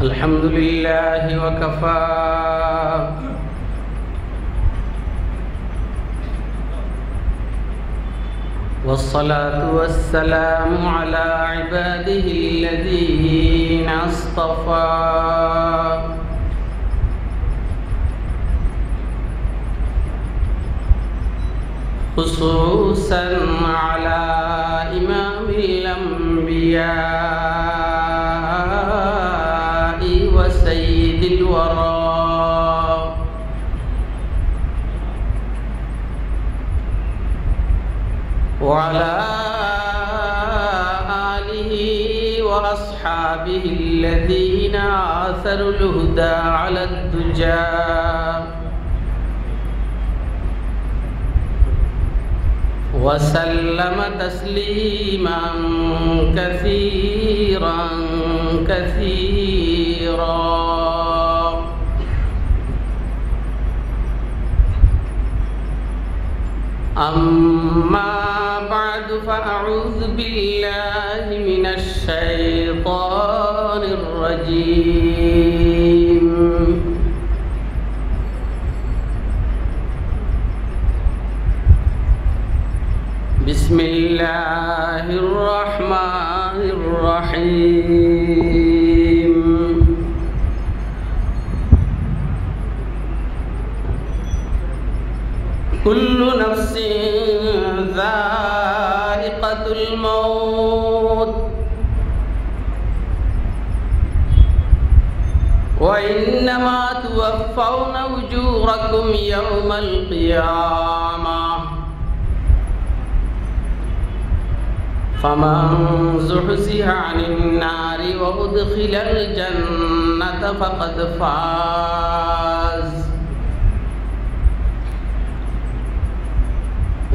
الحمد لله وكفى والصلاة والسلام على عباده الذين اصطفى خصوصا على إمام الأنبياء وسيد الورى وعلى آله وأصحابه الذين آثروا الهدى على الدجى وسلم تسليما كثيرا كثيرا. أما بعد فأعوذ بالله من الشيطان الرجيم. بسم الله الرحمن الرحيم. كل نفس ذائقة الموت وإنما توفون أجوركم يوم القيامة فمن زحزح عن النار وأدخل الجنة فقد فاز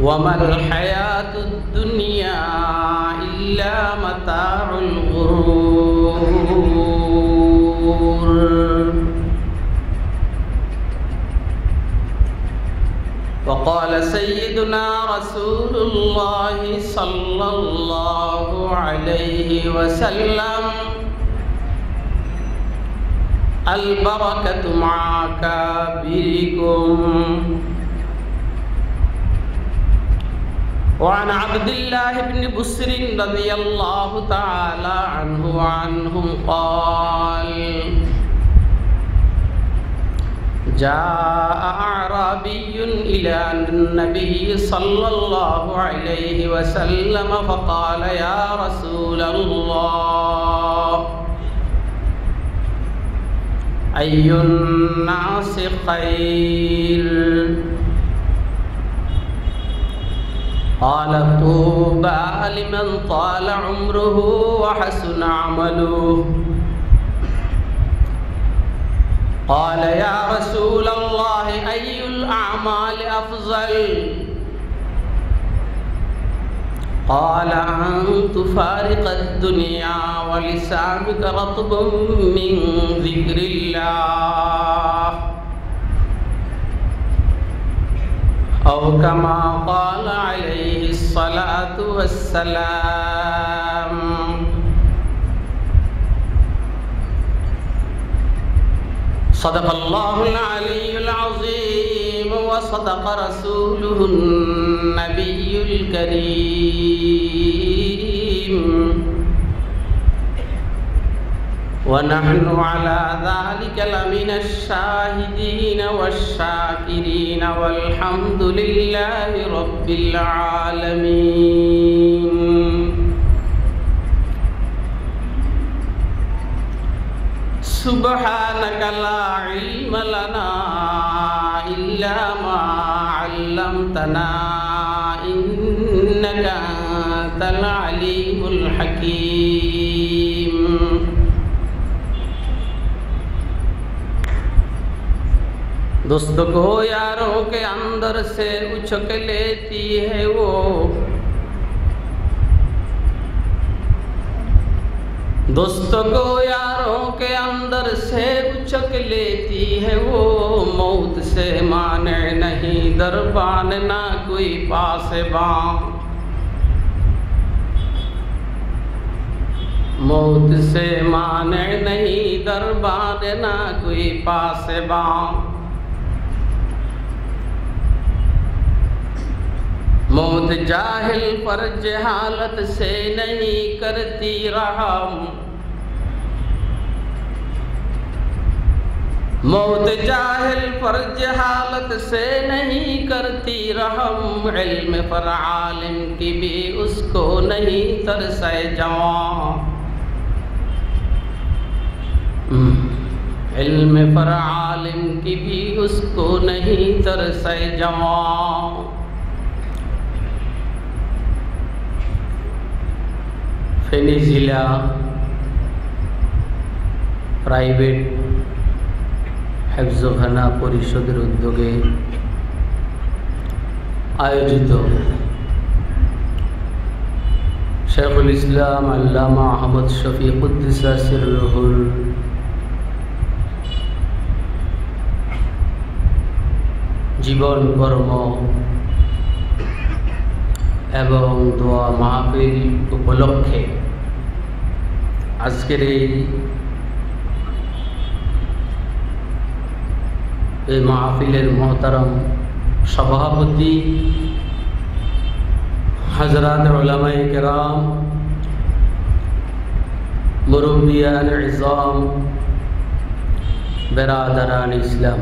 وما الحياة الدنيا إلا متاع الغرور. وقال سيدنا رسول الله صلى الله عليه وسلم: البركة مع أكابركم. وعن عبد الله بن بسر رضي الله تعالى عنه وعنهم قال: جاء أعرابي إلى النبي صلى الله عليه وسلم فقال: يا رسول الله، أي الناس خير؟ قال: طوبى لمن طال عمره وحسن عمله. قال: يا رسول الله، أي الأعمال أفضل؟ قال: أن تفارق الدنيا ولسانك رطب من ذكر الله، أو كما قال عليه الصلاة والسلام. صدق الله العلي العظيم وصدق رسوله النبي الكريم، ونحن على ذلك لمن الشاهدين والشاكرين والحمد لله رب العالمين. سبحانك لا علم لنا إلا ما علمتنا إنك أنت العليم الحكيم. दोस्तों को यारों के अंदर से उछक लेती है वो, दोस्तों को यारों के अंदर से उछक लेती है वो, मौत से माने नहीं दरबान ना कोई पास बां। मौत से माने नहीं दरबार ना कोई पासबां। मौत जाहिल पर जहालत से नहीं करती रहम। मौत जाहिल पर जहालत से नहीं करती रहम। इल्म पर आलिम की भी उसको नहीं तरसे जवां। इल्म पर आलिम की भी उसको नहीं तरसे जवां। फेनी जिला प्राइवेट হেফজখানা পরিষদের উদ্যোগে আয়োজিত শেখুল ইসলাম আল্লামা আহমদ শফি কুদ্দিসা সিররুহুল জীবন কর্ম এবং দোয়া মাহফিল উপলক্ষে আজকের এই মাহফিলের মোহতারম সভাপতি হযরত উলামায়ে কেরাম, মুরব্বিয়ান ইজাম, বেরাদারান ইসলাম,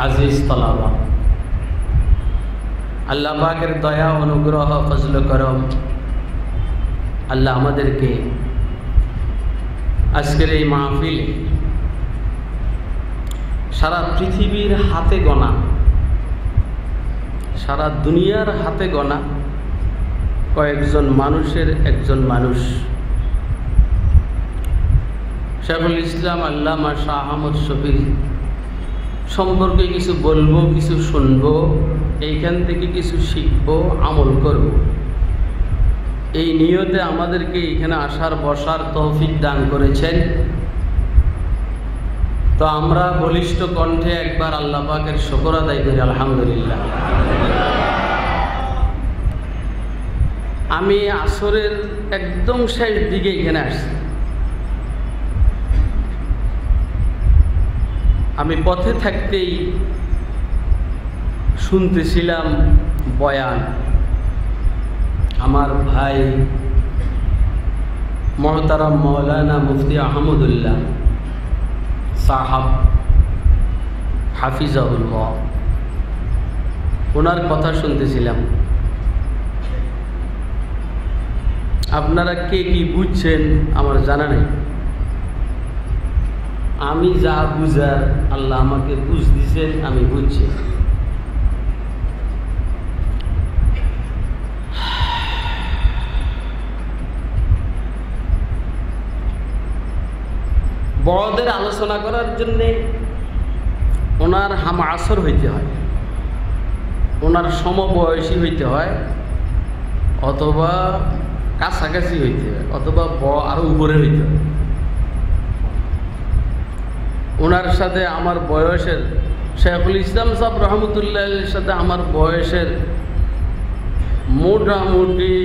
আজিজ তলাবা, আল্লাহ পাকের দয়া অনুগ্রহ ফজল করম আল্লাহ আমাদেরকে আজকের এই মাহফিলে সারা পৃথিবীর হাতে গোনা, সারা দুনিয়ার হাতে গোনা কয়েকজন মানুষের একজন মানুষ শেখুল ইসলাম আল্লামা শাহ আহমদ শফি সম্পর্কে কিছু বলবো, কিছু শুনবো, এইখান থেকে কিছু শিখবো, আমল করব। এই নিয়তে আমাদেরকে এখানে আসার বসার তৌফিক দান করেছেন। তো আমরা বলিষ্ঠ কণ্ঠে একবার আল্লাহ পাকের শুকর আদায় করি, আলহামদুলিল্লাহ। আমি আসরের একদম শেষ দিকে এখানে আসছি। আমি পথে থাকতেই শুনতেছিলাম বয়ান। আমার ভাই মুহতারাম মাওলানা মুফতি আহমদুল্লাহ সাহাব হাফিজাহুল্লাহ, ওনার কথা শুনতেছিলাম। আপনারা কে কি বুঝছেন আমার জানা নেই। আমি যা বুঝার আল্লাহ আমাকে বুঝ দিছেন, আমি বুঝছি। বড়দের আলোচনা করার জন্যে ওনার হাম আসর হইতে হয়, ওনার সমবয়সী হইতে হয়, অথবা কাছাকাছি হইতে হয়, অথবা আরো উপরে হইতে হয়। ওনার সাথে আমার বয়সের শেখুল ইসলাম সাহেব রহমতুল্লাহর সাথে আমার বয়সের মোটামুটি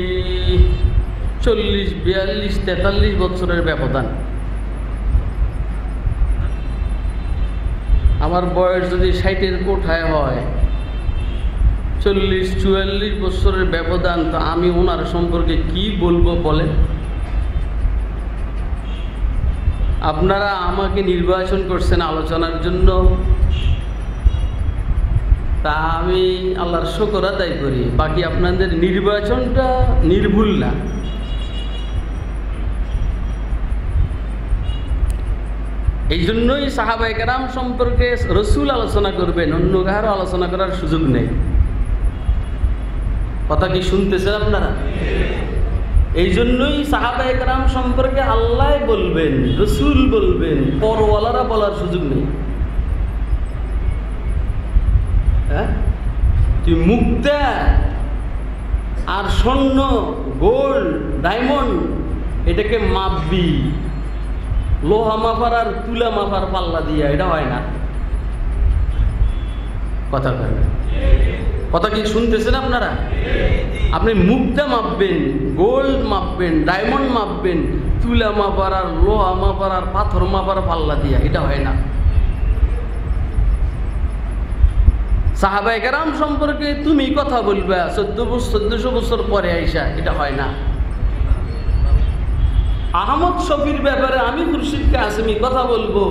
40, 42, 43 বছরের ব্যবধান। আমার বয়স যদি 60-এর কোঠায় হয়, 40-44 বছরের ব্যবধান, তো আমি ওনার সম্পর্কে কি বলবো বলে? আপনারা আমাকে নির্বাচন করছেন আলোচনার জন্য, তা আমি আল্লাহর শুকর আদায় করি। বাকি আপনাদের নির্বাচনটা নির্ভুল না। এই জন্যই সাহাবায়ে কেরাম সম্পর্কে রসুল আলোচনা করবেন, অন্য কারো আলোচনা করার সুযোগ নেই। কথা কি শুনতেছেন আপনারা? এই জন্যই সাহাবায়ে কেরাম সম্পর্কে আল্লাহ বলবেন, রসুল বলবেন, পরওয়ালারা বলার সুযোগ নেই। হ্যাঁ, তুই মুক্তা আর স্বর্ণ, গোল্ড, ডায়মন্ড এটাকে মাপবি, লোহা মাপার আর তুলা মাপার পাল্লা দিয়া, এটা হয় না। কথা কি শুনতেছেন আপনারা? আপনি মুক্তা মাপবেন, গোল্ড মাপবেন, ডায়মন্ড মাপবেন, তুলা মাপার আর লোহা মাপার আর পাথর মাপার পাল্লা দিয়া, এটা হয় না। সাহাবায়ে কেরাম সম্পর্কে তুমি কথা বলবা 1400 বছর পরে আইসা, এটা হয় না। আহমদ শফির ব্যাপারে আমি খুরশিদ কাসেমি কথা বলবো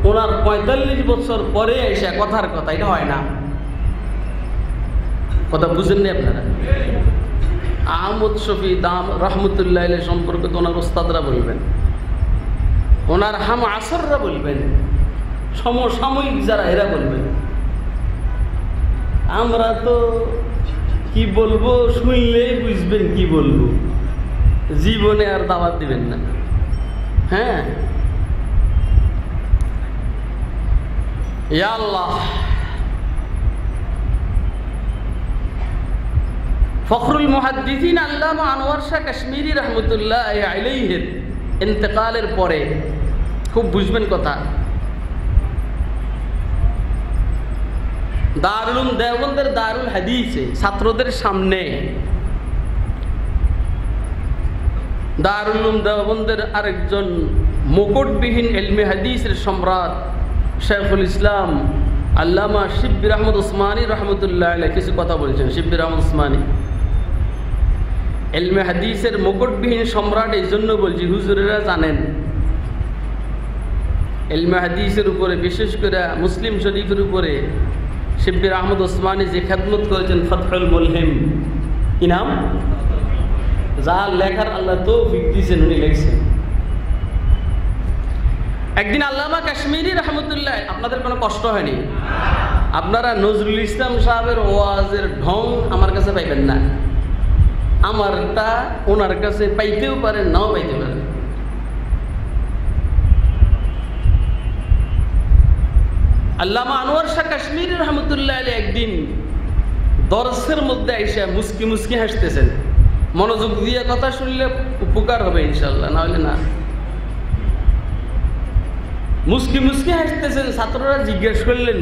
ওনার 45 বছর পরে আইসা কথার কথা, এটা হয় না। কথা বুঝেননি আপনারা? আহমদ শফি দাম রহমতুল্লাহ আলাইহি সম্পর্কে তো ওনার ওস্তাদরা বলবেন, ওনার হাম আসররা বলবেন, সমসাময়িক যারা এরা বলবেন। আমরা তো কি বলবো শুনলেই বুঝবেন কি বলবো, জীবনে আর দাওয়াত দিবেন না। হ্যাঁ, ইয়া আল্লাহ। ফখরুল মুহাদ্দিসিন আল্লামা আনোয়ার শাহ কাশ্মীরি রহমতুল্লাহ আলাইহির ইন্তেকালের পরে খুব বুঝবেন কথা, দারুল উলুম দেওবন্দের দারুল হাদিসে ছাত্রদের সামনে দারুল উলুম দেওবন্দের আরেকজন মুকুটবিহীন ইলমে হাদিসের সম্রাট শেখুল ইসলাম আল্লামা শিব্বির আহমদ উসমানী রহমতুল্লাহ আলাইহি কিছু কথা বলছেন। শিব্বির আহমদ উসমানী ইলমে হাদিসের মুকুটবিহীন সম্রাট এই জন্য বলছি, হুজুরেরা জানেন ইলমে হাদিসের উপরে, বিশেষ করে মুসলিম শরীফের উপরে শিব্বির আহমদ উসমানী যে খেদমত করেছেন ফতহুল মুলহিম, কি নাম, যা লেখার আল্লাহ তৌফিক দিয়েছেন, উনি লিখছেন। একদিন আল্লামা কাশ্মীরি রহমতুল্লাহ, আপনাদের কোনো কষ্ট হয়নি, আপনারা নজরুল ইসলাম সাহেবের ওয়াজের ঢং আমার কাছে পাইবেন না, আমারটা ওনার কাছে পাইতেও পারেন, নাও পাইতে পারেন। আল্লামা আনোয়ার শাহ কাশ্মীরি রহমতুল্লাহ আলাইহি একদিন দরসের মধ্যে আইসা মুস্কি মুস্কি হাসতেছেন। মনোযোগ দিয়ে কথা শুনলে উপকার হবে ইনশাল্লাহ, না হলে না। মুস্কি মুস্কি হাসতেছেন, ছাত্ররা জিজ্ঞেস করলেন,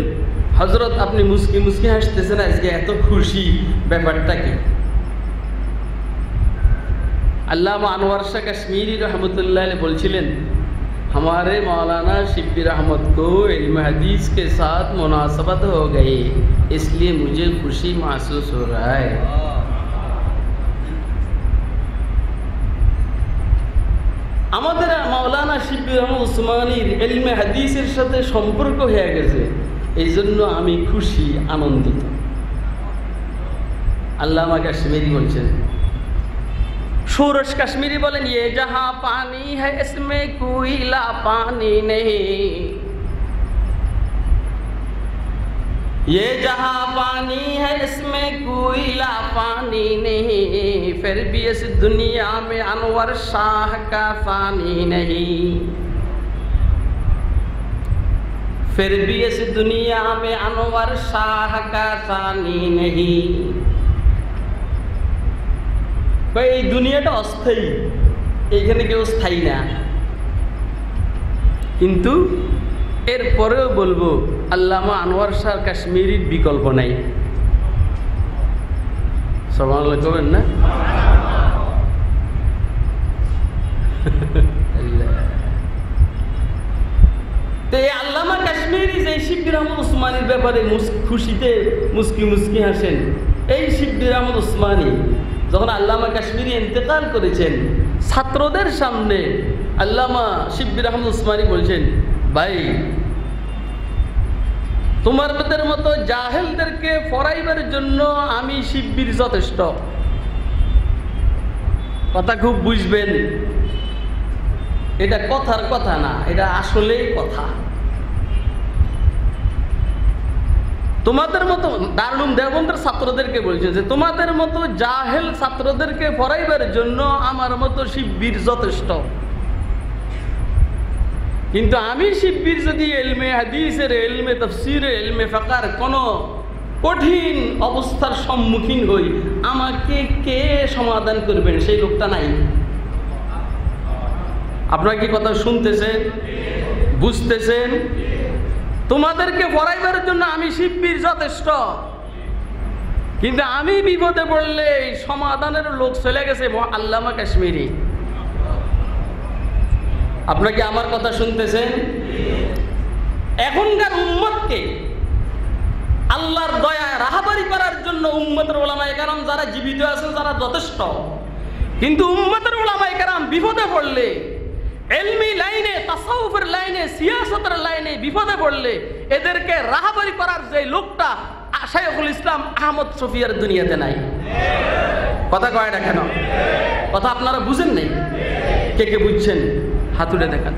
হযরত আপনি মুস্কি মুস্কি হাসতেছেন, আজকে এত খুশি, ব্যাপারটা কি? আল্লামা আনোয়ার শাহ কাশ্মীরি रहमतुल्लाह अलैह बोलছিলেন, हमारे मौलाना शिब्बिर अहमद को इल्म हदीस के साथ मुनासबत हो गई, इसलिए मुझे खुशी महसूस हो रहा है। আমাদের মাওলানা শিব্বির আহমদ উসমানীর ইলমে হাদিসের সাথে সম্পর্ক হয়ে গেছে, এই জন্য আমি খুশি, আনন্দিত। আল্লামা কাশ্মীরি বলছেন, सूरज कश्मीरी बोलें, ये जहाँ पानी है इसमें कोयला पानी नहीं, ये जहाँ पानी है इसमें कोयला पानी नहीं, फिर भी इस दुनिया में अनवर शाह का फानी नहीं, फिर भी इस दुनिया में अनवर शाह का फानी नहीं। এই দুনিয়াটা অস্থায়ী, এইখানে কেউ স্থায়ী না, কিন্তু এরপরেও বলবো আল্লামা আনোয়ার শাহ কাশ্মীরির বিকল্প নাই। সুবহানাল্লাহ করবেন না? তো এই আল্লামা কাশ্মীরি যে শিব্বির আহমদ উসমানীর ব্যাপারে খুশিতে মুস্কি মুস্কি হাসেন, এই শিব্বির আহমদ উসমানী যখন আল্লামা কাশ্মীরি ইন্তেকাল করেছেন, ছাত্রদের সামনে আল্লামা শিব্বির আহমদ উসমানী বলছেন, ভাই তোমাদের মতো জাহেলদেরকে পড়াইবার জন্য আমি শিব্বির যথেষ্ট। কথা খুব বুঝবেন, এটা কথার কথা না, এটা আসলেই কথা। তোমাদের মতো দারুল উলুম দেওবন্দের ছাত্রদেরকে বলছে যে তোমাদের মতো জাহেল ছাত্রদেরকে পড়াইবার জন্য আমার মতো শিব্বির যথেষ্ট, কিন্তু আমি শিব্বির যদি ইলমে হাদিসের, ইলমে তাফসীরের, ইলমে ফিকহের কোনো কঠিন অবস্থার সম্মুখীন হই, আমাকে কে সমাধান করবেন সেই লোকটা নাই। আপনারা কি কথা শুনতেছেন, বুঝতেছেন? তোমাদেরকে পড়াইবার জন্য আমি শিব্বির যথেষ্ট, কিন্তু আমি বিপদে পড়লে সমাধানের লোক চলে গেছে আল্লামা কাশ্মীরি। আপনারা কি আমার কথা শুনতেছেন? এখনকার উম্মতকে আল্লাহর দয়ায় রাহাবারি করার জন্য উম্মতের ওলামায়ে কেরাম যারা জীবিত আছেন যারা যথেষ্ট, কিন্তু উম্মতের ওলামায়ে কেরাম বিপদে পড়লে, ইলমি লাইনে, তাসাউফের লাইনে, সিয়াসতের লাইনে বিপদে পড়লে এদেরকে রাহাবারি করার যে লোকটা শাইখুল ইসলাম আহমদ শফিয়ার দুনিয়াতে নাই। কথা কয় না কেন? কথা আপনারা বুঝেন নাই? কে কে বুঝছেন হাতুড়ে দেখান।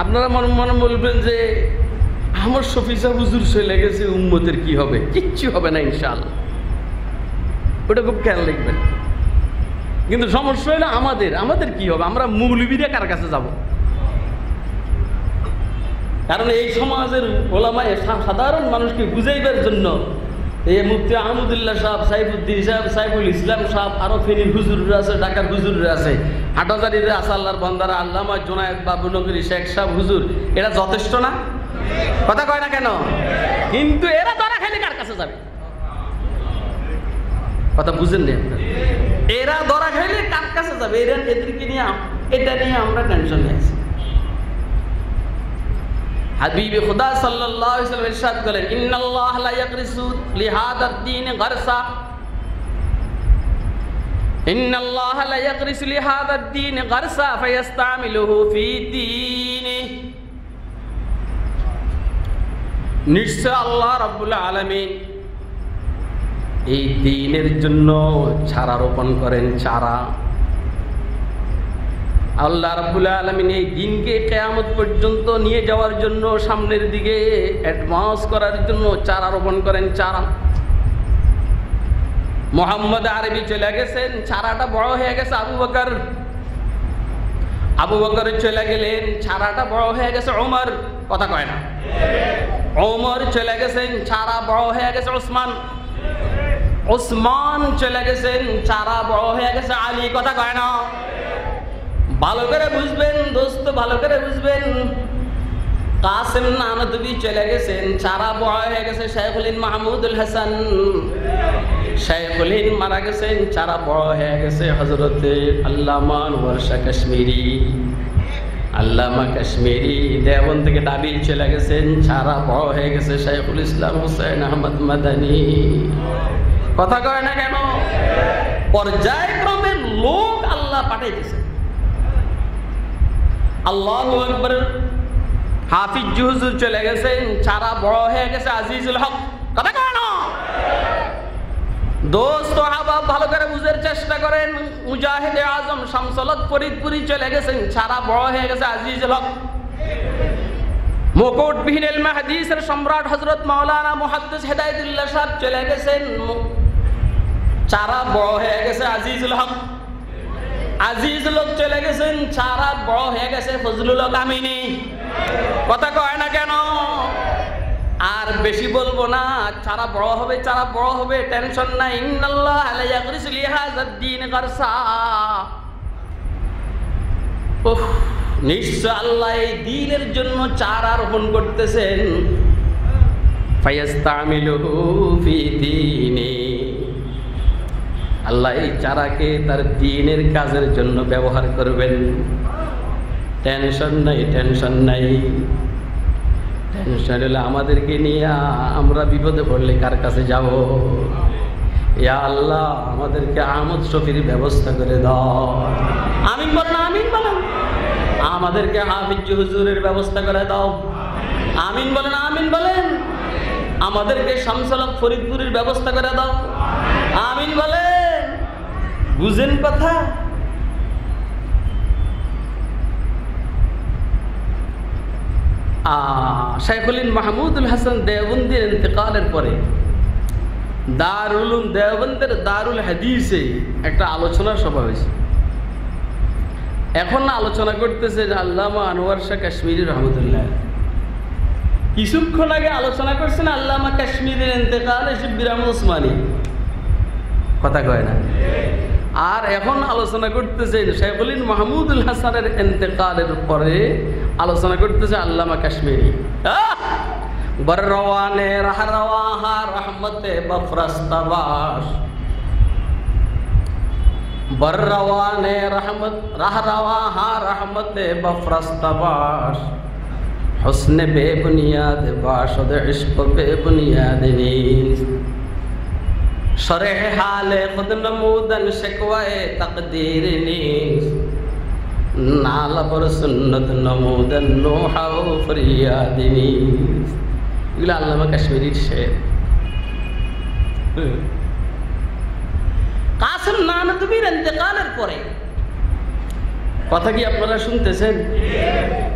আপনারা মনে মনে বলবেন যে আহমদ শফি সাহেব হুজুর চলে গেছে, উম্মতের কি হবে? কিচ্ছু হবে না ইনশাআল্লাহ। ওটা খুব খেয়াল রাখবেন। কিন্তু সমস্যা হলো আমাদের কি হবে? আমরা মৌলবীরা কার কাছে যাব? কারণ এই সমাজের ওলামায়ে সাধারণ মানুষকে বুঝাইবার জন্য এই মুফতি আহমদুল্লাহ সাহেব, সাইফুদ্দিন সাহেব, সাইফুল ইসলাম সাহেব, আরো ফেনীর হুজুররা আছে, ঢাকার হুজুররা আছে, হাটহাজারীরা আছে, আল্লাহর বান্দারা, আল্লামা জোনায়েদ বাবুনগরী শেখ সাহেব হুজুর, এরা যথেষ্ট না? কথা কয় না কেন? কিন্তু এরা ধরা খাইলে কার কাছে যাবে? কথা বুঝেন না? এরা ধরা খাইলে কার কাছে যাবে? এদেরকে নিয়ে, এটা নিয়ে আমরা টেনশনে আছি। হাবিব খুদা সাল্লাল্লাহু আলাইহি ওয়াসাল্লাম ইরশাদ করেন, ইন্নাল্লাহ লা ইয়াগরিসু লিহাদাদ দ্বীন গারসা, ইন্নাল্লাহ লা ইয়াগরিসু লিহাদাদ দ্বীন গারসা ফায়াস্তামিলুহু ফি দীনি। নিশ্চয় আল্লাহ রাব্বুল আলামিন এই দ্বীনের জন্য চারা রোপণ করেন, চারা। আল্লাহ রাব্বুল আলামিন এই দিনকে কিয়ামত পর্যন্ত নিয়ে যাওয়ার জন্য, সামনের দিকে অ্যাডভান্স করার জন্য চারা রোপণ করেন, চারা। মুহাম্মদ আরবি চলে গেছেন, চারাটা বড় হয়ে গেছে। আবু বকর চলে গেলেন, চারাটা বড় হয়ে গেছে ওমর। কথা কয় না? ওমর চলে গেছেন, চারা বড় হয়ে গেছে ওসমান চলে গেছেন, চারা বড় হয়ে গেছে আলী। কথা কয় না? ভালো করে বুঝবেন দোস্ত, ভালো করে বুঝবেন। কাসেম নানদবী চলে গেছেন, চারা বড় হয়ে গেছে শাইখুল মাহমুদুল হাসান। শাইখুল মারা গেছেন, চারা বড় হয়ে গেছে হযরতে আল্লামা আনোয়ার শাহ কাশ্মীরি। আল্লামা কাশ্মীরি দেওবন্দ থেকে দাবিল চলে গেছেন, চারা বড় হয়ে গেছে শাইখুল ইসলাম হুসাইন আহমদ মাদানী। কথা কয় না কেন? পর্যায়ক্রমে লোক আল্লাহ পাঠাইতেছে। আল্লাহু আকবার। হাফিজ হুজুর চলে গেছেন, চারা বড় হয়ে গেছে আজিজুল হক। কথা কয় না? দোস্ত আহবাব ভালো করে বুঝার চেষ্টা করেন। মুজাহিদে আজম শামসুল হক ফরিদপুরি চলে গেছেন, চারা বড় হয়ে গেছে আজিজুল হক। মুকুটবিহীন ইলমে হাদিসের সম্রাট হযরত মাওলানা মুহাদ্দিস হেদায়েতুল্লাহ সাহেব চলে গেছেন, চারা বড় হয়ে গেছে আজিজুল হক। আজিজুল হক চলে গেছেন, চারা বড় হয়ে গেছে ফজলুল হক আমিনী। কথা কয় না কেন? আর বেশি বলবো না, চারা বড় হবে, চারা বড় হবে, টেনশন নাই। ইন্নাল্লাহ লা ইয়াগরিসু লিহাযাদ দ্বীন গারসা। ওহ, নিশ্চয় আল্লাহ এই দ্বীনের জন্য চারা রোপণ করতেছেন। ফায়াস্তামিলুহু ফি দীনি। আল্লাহ এই চারাকে তার দ্বীনের কাজের জন্য ব্যবহার করবেন। টেনশন নাই, টেনশন নাই। টেনশন হলে আমাদেরকে নিয়ে আমরা বিপদে পড়লে কার কাছে যাব? ইয়া আল্লাহ, আমাদেরকে আহমদ শফির ব্যবস্থা করে দাও। আমিন বলেন, আমিন বলেন। আমাদেরকে হাফিজ হুজুরের ব্যবস্থা করে দাও। আমিন বলেন, আমিন বলেন। আমাদেরকে শামসুল হক ফরিদপুরের ব্যবস্থা করে দাও। আমিন বলেন। বুঝেন কথা? শাইখুল মাহমুদুল হাসান দেওবন্দির ইন্তেকালের পরে দারুল উলুম দেওবন্দের দারুল হাদিসে একটা আলোচনা সভা হয়েছে। এখন আলোচনা করতেছে আল্লামা আনোয়ার শাহ কাশ্মীরি রহমতুল্লাহ। কিছুক্ষণ আগে আলোচনা করছেন আল্লামা কাশ্মীরির ইন্তেকালে শিব্বির আহমদ উসমানী। কথা কয় না? আর এখন আলোচনা করতেছে শাইখুল মাহমুদুল হাসানের ইন্তেকালের পরে আলোচনা করতেছে আল্লামা কাশ্মীরি। বররওয়ানে রাহরওয়াহা রহমতে বফরস্তাবাস, বররওয়ানে রহমত রাহরওয়াহা রহমতে বফরস্তাবাস, হুসনে বেবুনিয়াদ বাশদ ইশক বেবুনিয়াদ নীস, শরহ হালে খুদ নমুদন শিকওয়ে তকদীর নীস, নালা পর সুন্নত নমুদন নোহা ও ফরিয়াদ নীস। এগুলো আল্লামা কাশ্মীরির শের। কাসেম নানতবীর ইন্তেকালের পরে কথা কি আপনারা শুনতেছেন?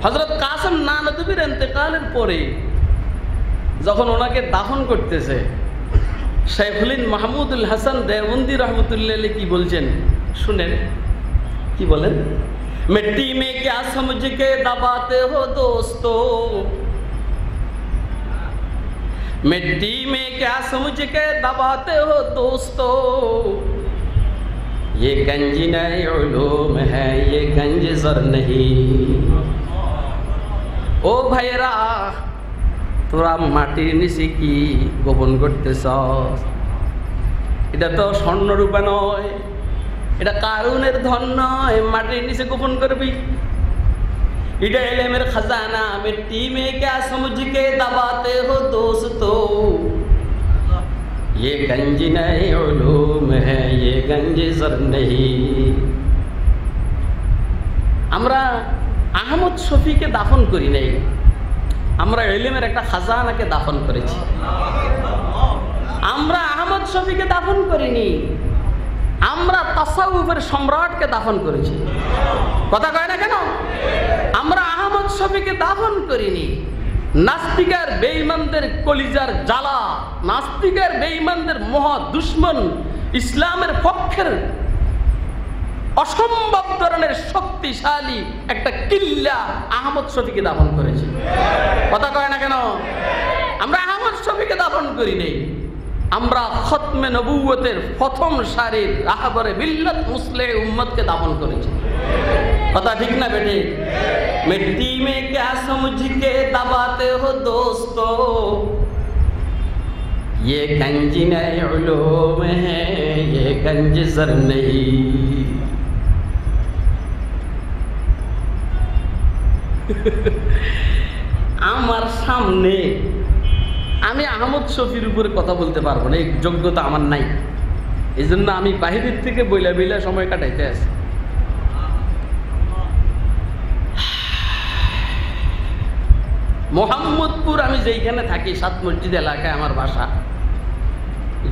হযরত কাসেম নানতবীর ইন্তেকালের পরে যখন ওনাকে দাফন করতেছে, শাইখুল মাহমুদুল হাসান দেওবন্দি রহমতুল্লাহ আলাইহি কি বলছেন শুনেন। কি বলেন? মিट्टी में क्या समझ के दबाते हो दोस्तों, मिट्टी में क्या समझ के दबाते हो दोस्तों, ये गंज नए उलूम है ये गंज ज़र नहीं। ও ভাইরা, তোরা মাটির নিচে কি গোপন করতেছস? এটা তো স্বর্ণ রূপা নয়, এটা কারুনের ধন নয়, মাটির নিচে গোপন করবি। এটা ইলমের খাজানা। মিट्टी में क्या समझ के दबाते हो दोस्तों, ये गंज नए उलूम है ये गंज ज़र नहीं। আমরা আহমদ শফিকে দাফন করি নাই, আমরা ইলমের একটা খাজানাকে দাফন করেছি। আমরা আহমদ শফিকে দাফন করিনি, আমরা তাসাউফের সম্রাটকে দাফন করেছি। কথা কয় না কেন? আমরা আহমদ শফিকে দাফন করিনি। নাস্তিকের বেঈমানদের কলিজার জ্বালা, নাস্তিকের বেঈমানদের মহা দুশমন ইসলামের পক্ষের অসম্ভব ধরনের শক্তিশালী একটা কিল্লা আহমদ শফিকে দাফন করেছি। কথা কয় না কেন? আমরা আহমদ শফিকে দাফন করি নেই, আমরা খতমে নবুয়তের প্রথম সারির রাহবরে মিল্লাত মুসলিহ উম্মতকে দাফন করেছি। কথা ঠিক না বেটে? मिट्टी में क्या समझ के दबाते हो दोस्तों, ये गंज नए उलूम है ये गंज ज़र नहीं। আমার সামনে আমি আহমদ শফির উপরে কথা বলতে পারবো না, এই যোগ্যতা আমার নাই। এই জন্য আমি বাহিরের থেকে বইলা বইলা সময় কাটাইতে আছি। মোহাম্মদপুর আমি যেইখানে থাকি, সাত মসজিদ এলাকায় আমার বাসা।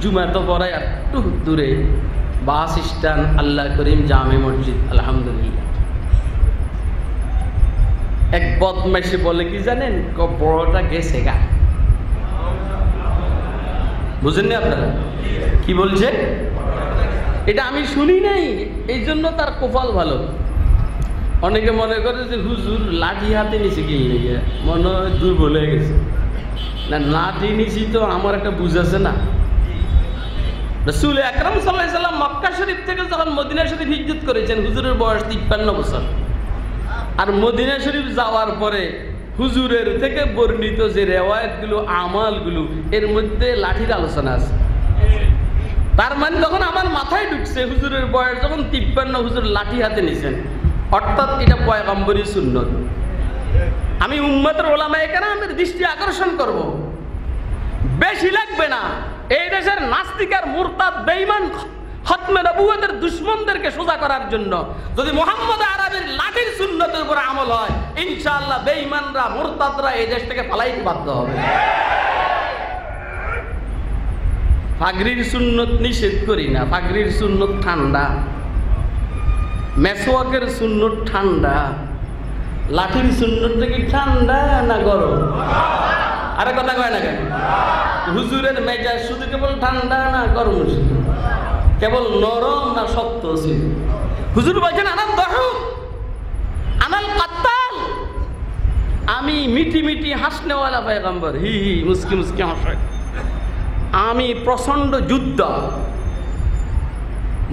জুমা তো পড়াই একটু দূরে বাস স্ট্যান্ড আল্লাহ করিম জামে মসজিদ। আলহামদুলিল্লাহ। এক বদমাইশে বলে কি জানেন, বড়টা গেছে গা। বুঝেননি আপনারা কি বলছে? এটা আমি শুনি নাই, এই জন্য তার কপাল ভালো। অনেকে মনে করে যে হুজুর লাঠি হাতে নিচে গিয়ে মনে হয় দুর্বল হয়ে গেছে। না, লাঠি নিচি তো আমার একটা বুঝ আছে না। রাসূল আকরাম সাল্লাল্লাহু আলাইহি সাল্লাম মক্কা শরীফ থেকে যখন মদিনা শরীফ হিজরত করেছেন, হুজুরের বয়স 53 বছর। আর মদিনা শরীফ যাওয়ার পরে হুজুরের থেকে বর্ণিত যে রেওয়ায়াতগুলো, আমালগুলো, এর মধ্যে লাঠির আলোচনা আছে। তার মানে যখন আমার মাথায় ঢুকছে হুজুরের বয়স যখন 53, হুজুর লাঠি হাতে নিছেন, অর্থাৎ এটা পয়গম্বরী সুন্নত। আমি উম্মতের ওলামায়ে কেরামের দৃষ্টি আকর্ষণ করব, বেশি লাগবে না। এই দেশের নাস্তিক আর মুরতাদ বেঈমান খতমে নবুয়তের দুশমনদেরকে সোজা করার জন্য যদি মুহাম্মদ আরবির লাঠির সুন্নতের উপর আমল হয়, ইনশাআল্লাহ বেঈমানরা মুরতাদরা এই দেশ থেকে পালাইতে বাধ্য হবে। পাগড়ির সুন্নত নিষেধ করি না, পাগড়ির সুন্নত ঠান্ডা, মেসওয়াকের সুন্নত ঠান্ডা, লাঠির সুন্নতটা কি ঠান্ডা না গরম? আরে কথা কয় না কেন? হুজুরের মেজাজ শুধু কেবল ঠান্ডা না গরম, কেবল নরম না শক্ত ছিল? হুজুর বলছেন আনাল দাহুক আনাল কাত্তাল, আমি মিটি মিটি হাসনেওয়ালা পয়গম্বর, হি হি মুস্কি মুস্কি হাসে। আমি প্রচন্ড যুদ্ধ,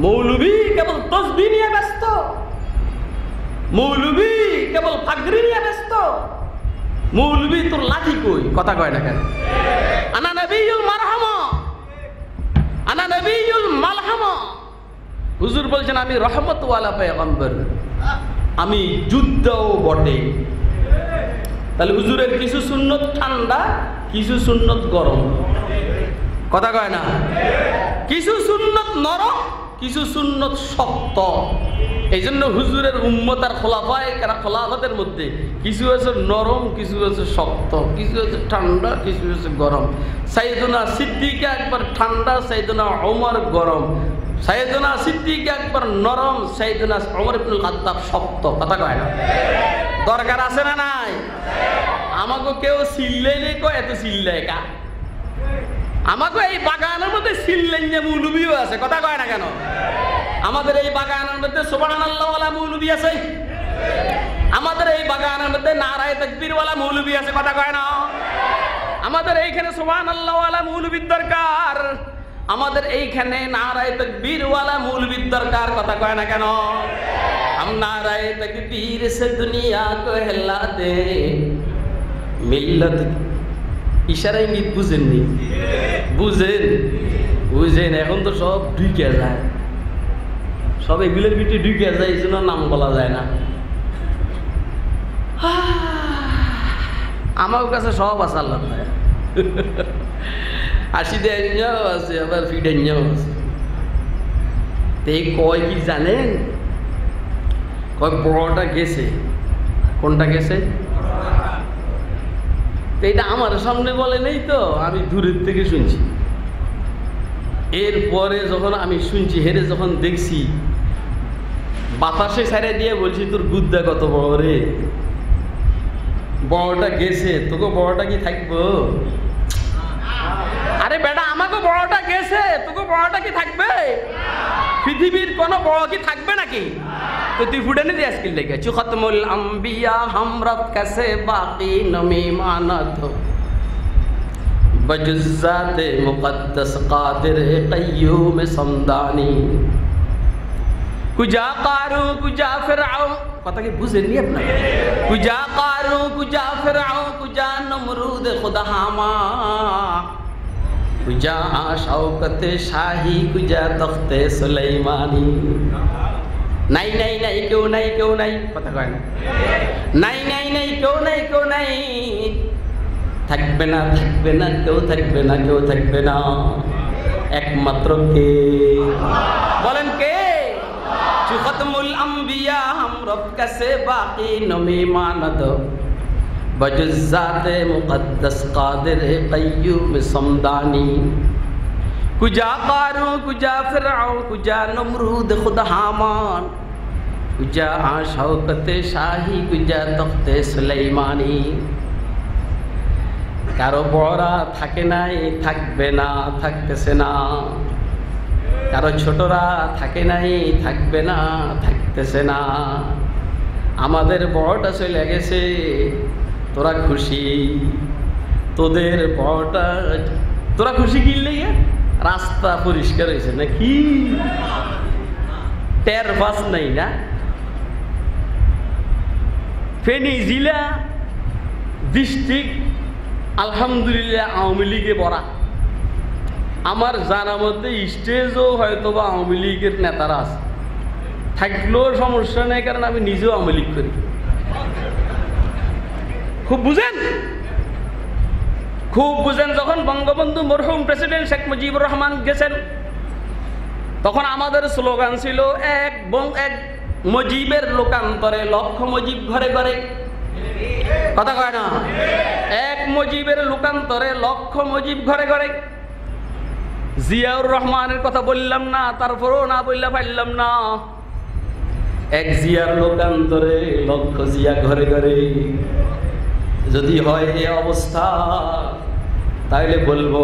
মৌলবী কেবল তসবিহ নিয়ে ব্যস্ত, মৌলবী কেবল পাগড়ি নিয়ে ব্যস্ত। মৌলবী তোর লাঠি কই? কথা কয় না কেন? আনা নবিয়ুল মারহামা, আনা নবিয়ুল মালহামা। হুজুর বলছেন আমি রহমতওয়ালা পয়গম্বর, আমি যুদ্ধও বটে। তাহলে হুজুরের কিছু সুন্নত ঠান্ডা, কিছু সুন্নত গরম। কথা কয় না? কিছু সুন্নত নরম, কিছু সুন্নত শক্ত। এই জন্য হুজুরের উম্মত আর খোলাফতের মধ্যে কিছু আছে নরম, কিছু আছে শক্ত, কিছু আছে ঠান্ডা, কিছু আছে গরম। সাইয়েদনা সিদ্দিক একবার ঠান্ডা, সাইয়েদনা ওমর গরম। সাইয়েদনা সিদ্দিক একবার নরম, সাইয়েদনা ওমর ইবনুল খাত্তাব শক্ত। কথা কয় না? দরকার আছে না নাই? আমাকে কেউ চিল্লাইলে কয় এত চিল্লায় কা? আমাকে এই বাগানের মধ্যে চিল্লেন যে মৌলবীও আছে। কথা কয় না কেন? আমাদের এই বাগানের মধ্যে সুবহানাল্লাহ ওয়ালা মৌলবী আছে, আমাদের এই বাগানের মধ্যে নারায়ে তাকবীর ওয়ালা মৌলবী আছে। কথা কয় না? আমাদের এইখানে সুবহানাল্লাহ ওয়ালা মৌলবীর দরকার, আমাদের এইখানে নারায়ে তাকবীর ওয়ালা মৌলবীর দরকার। কথা কয় না কেন? हम नाराए तकबीर से दुनिया को हिला दे मिल्लत। ইশারা ইঙ্গিত বুঝেননি? বুঝেন, বুঝেন। এখন তো সব ঢুকে যায়, সব এগুলোর ভিতরে ঢুকে যায়, এই জন্য নাম বলা যায় না। আমার কাছে সব আছে আল্লাহ, হাসি দেওয়াও আছে, আবার ফিডেঞ্জাও আছে। এই কয় কি জানেন? কয় বড়টা গেছে। কোনটা গেছে? এটা আমার সামনে বলে নেই তো, আমি দূরের থেকে শুনছি। এরপরে যখন আমি শুনছি, হেরে যখন দেখছি, বাতাসে ছেড়ে দিয়ে বলছি তোর গুদ্দা কত বড় রে, বড়টা গেছে, তোকে বড়টা কি থাকবো? আরে বেটা, আমাকে বড়টা গেছে, তোকে বড়টা কি থাকবে? পৃথিবীর কোনো বড় কি থাকবে নাকি? তো তুই ফুটানি দিয়ে আজকে লেগে খতমুল আম্বিয়া হামরত কাছে বাকি নমি মানত বজুজ্জাতে মুকদ্দাস কাদির কাইয়ুম সমদানি কুজা কারু কুজা ফিরআউ। কথা কি বুঝেননি আপনারা? কুজা কারু কুজা ফিরআউ কুজা নমরুদ খুদা হামা কুজা শওকত শাহী কুজা তখতে সুলাইমানি। নাই নাই নাই, কেউ নাই, কেউ নাই। কথা কয় না? নাই নাই নাই, কেউ নাই, কেউ নাই। থাকবে না, থাকবে না, কেউ থাকবে না, কেউ থাকবে না, একমাত্র কে? বলেন কে? খতমুল আম্বিয়া হাম রব কাছে বাকি নমি মানত বজুজ্জাতে মুকদ্দাস কাদির কাইয়ুম সমদানি কুজা কারু কুজা ফিরআউ কুজা নমরুদ খুদ হামান কুজা শওকতে শাহী কুজা তখতে সুলাইমানি। কারো বড়রা থাকে নাই, থাকবে না, থাকতেছে না। কারো ছোটরা থাকে নাই, থাকবে না, থাকতেছে না। আমাদের বড়টা চলে গেছে, তোরা খুশি? তোদের বড়টা, তোরা খুশি কিনলে রাস্তা পরিষ্কার হয়েছে নাকি? টের বাস নাই না? ফেনী জেলা ডিস্ট্রিক্ট আলহামদুলিল্লাহ আওয়ামী লীগে ভরা। আমার জানার মধ্যে স্টেজও হয়তো বা আওয়ামী লীগের নেতারা আছে, থাকলেও সমস্যা নেই, কারণ আমি নিজেও আওয়ামী লীগ করি। খুব বুঝেন, খুব বুঝেন। যখন বঙ্গবন্ধু মরহুম প্রেসিডেন্ট শেখ মুজিবুর রহমান গেছেন, তখন আমাদের স্লোগান ছিল এক মুজিবের লোকান্তরে লক্ষ মুজিব ঘরে ঘরে। কথা কয় না? এক মুজিবের লোকান্তরে লক্ষ মুজিব ঘরে ঘরে। জিয়াউর রহমানের কথা বললাম না, তারপরেও না বললে পারলাম না। এক জিয়ার লোকান্তরে লক্ষ জিয়া ঘরে ঘরে। যদি হয় এই অবস্থা, তাহলে বলবো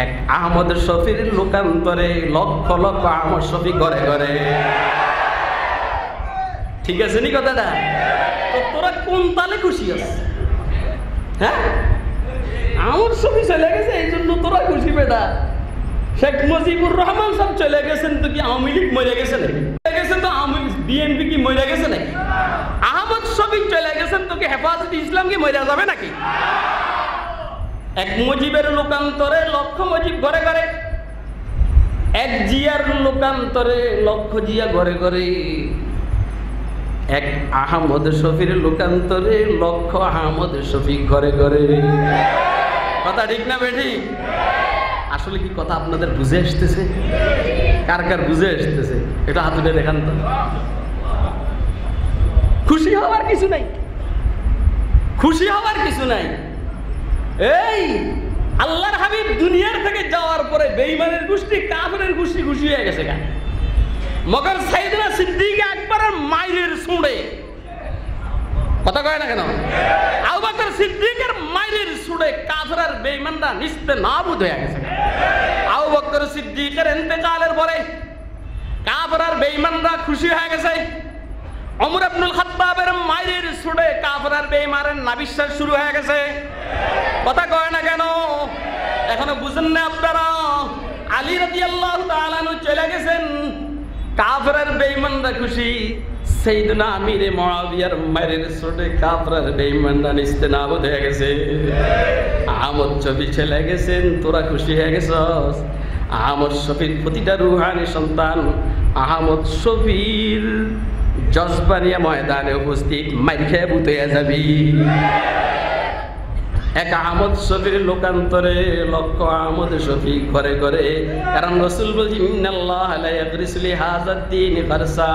এক আহমদ শফির লোকান্তরে লক্ষ লক্ষ আহমদ শফি ঘরে ঘরে। ঠিক আছে নি কথাটা? তো তোরা কোন তালে খুশি আছে? হ্যাঁ, আহমদ শফি চলে গেছে এই জন্য তোরা খুশি বেটা? শেখ মুজিবুর রহমান সব চলে গেছেন তো কি আওয়ামী লীগ মরে গেছে নাকি? চলে গেছেন তো বিএনপি কি মরে গেছে নাকি? আহমদ শফিক চলে গেছেন তো কি হেফাজত ইসলাম কি মরে যাবে নাকি? এক মুজিবের লোকান্তরে লক্ষ মুজিব ঘরে ঘরে, এক জিয়ার লোকান্তরে লক্ষ জিয়া ঘরে ঘরে, এক আহমদ শফির লোকান্তরে লক্ষ আহমদ শফিক ঘরে ঘরে। কথা ঠিক না বেঠিক? আসলে কি কথা আপনাদের বুঝে আসতেছে? কার কার বুঝে আসতেছে এটা হাত তুলে দেখান তো। খুশি হওয়ার কিছু নাই, খুশি হওয়ার কিছু নাই। এই আল্লাহর হাবিব দুনিয়ার থেকে যাওয়ার পরে বেঈমানের গোষ্ঠী কাফেরের গোষ্ঠী খুশি হয়ে গেছে গা। মগর সাইয়েদনা সিদ্দিক আকবরের মায়ের সুড়ে, কথা কয় না কেন? আবু বকর সিদ্দিকের মায়ের সুড়ে কাফের বেঈমানরা নিস্তেনাবুদ হয়ে গেছে। আবু বকর সিদ্দিকের ইন্তেকালের পরে কাফের বেঈমানরা খুশি হয়ে গেছে। ওমর ইবনুল খাত্তাবের মায়ের সুড়ে কাফের বেঈমানের নাবিশ্বাস শুরু হয়ে গেছে। কথা কয় না কেন? এখনো বুঝেন না আপনারা? আলী রাদিয়াল্লাহু তাআলা আনহু চলে গেছেন, কাফের বেঈমানরা খুশি। সাইয়েদনা আমিরে মুআবিয়ার মায়ের সুড়ে কাফের বেঈমানরা নিস্তেনাবুদ হয়ে গেছে। আহমদ শফি চলে গেছেন, তোরা খুশি হয়ে গেছস। আহমদ শফির প্রতিটা রুহানি সন্তান আহমদ শফির জজবানিয়া ময়দানে উপস্থিত, মাইর খেয়ে ভূত হয়ে যাবি। এক আহমদ শফির লোকান্তরে লক্ষ আহমদ শফি ঘরে ঘরে। কারণ রাসূল বলছেন ইন্নাল্লাহ লা ইয়াগরিসু লিহাযাদ দ্বীনি ফারসা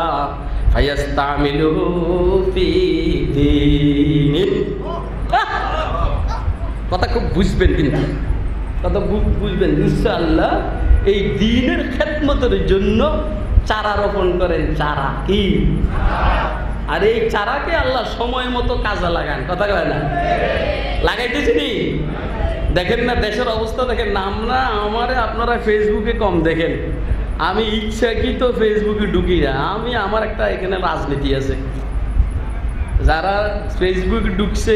ফায়াস্তামিলুহু ফি দীনি। কথা খুব বুঝবেন, কিন্তু কথা বুঝবেন ইনশাআল্লাহ। এই দ্বীনের খেদমতের জন্য চারা রোপণ করেন। চারা কি? আর এই চারাকে আল্লাহ সময় মতো কাজে লাগান। কথা কয় না? লাগাইতেছি নি? দেখেন না দেশের অবস্থা, দেখেন না। আপনারা ফেসবুকে কম দেখেন, আমি ইচ্ছাকৃত ফেসবুকে ঢুকি না। আমার একটা এখানে রাজনীতি আছে। যারা ফেসবুকে ঢুকছে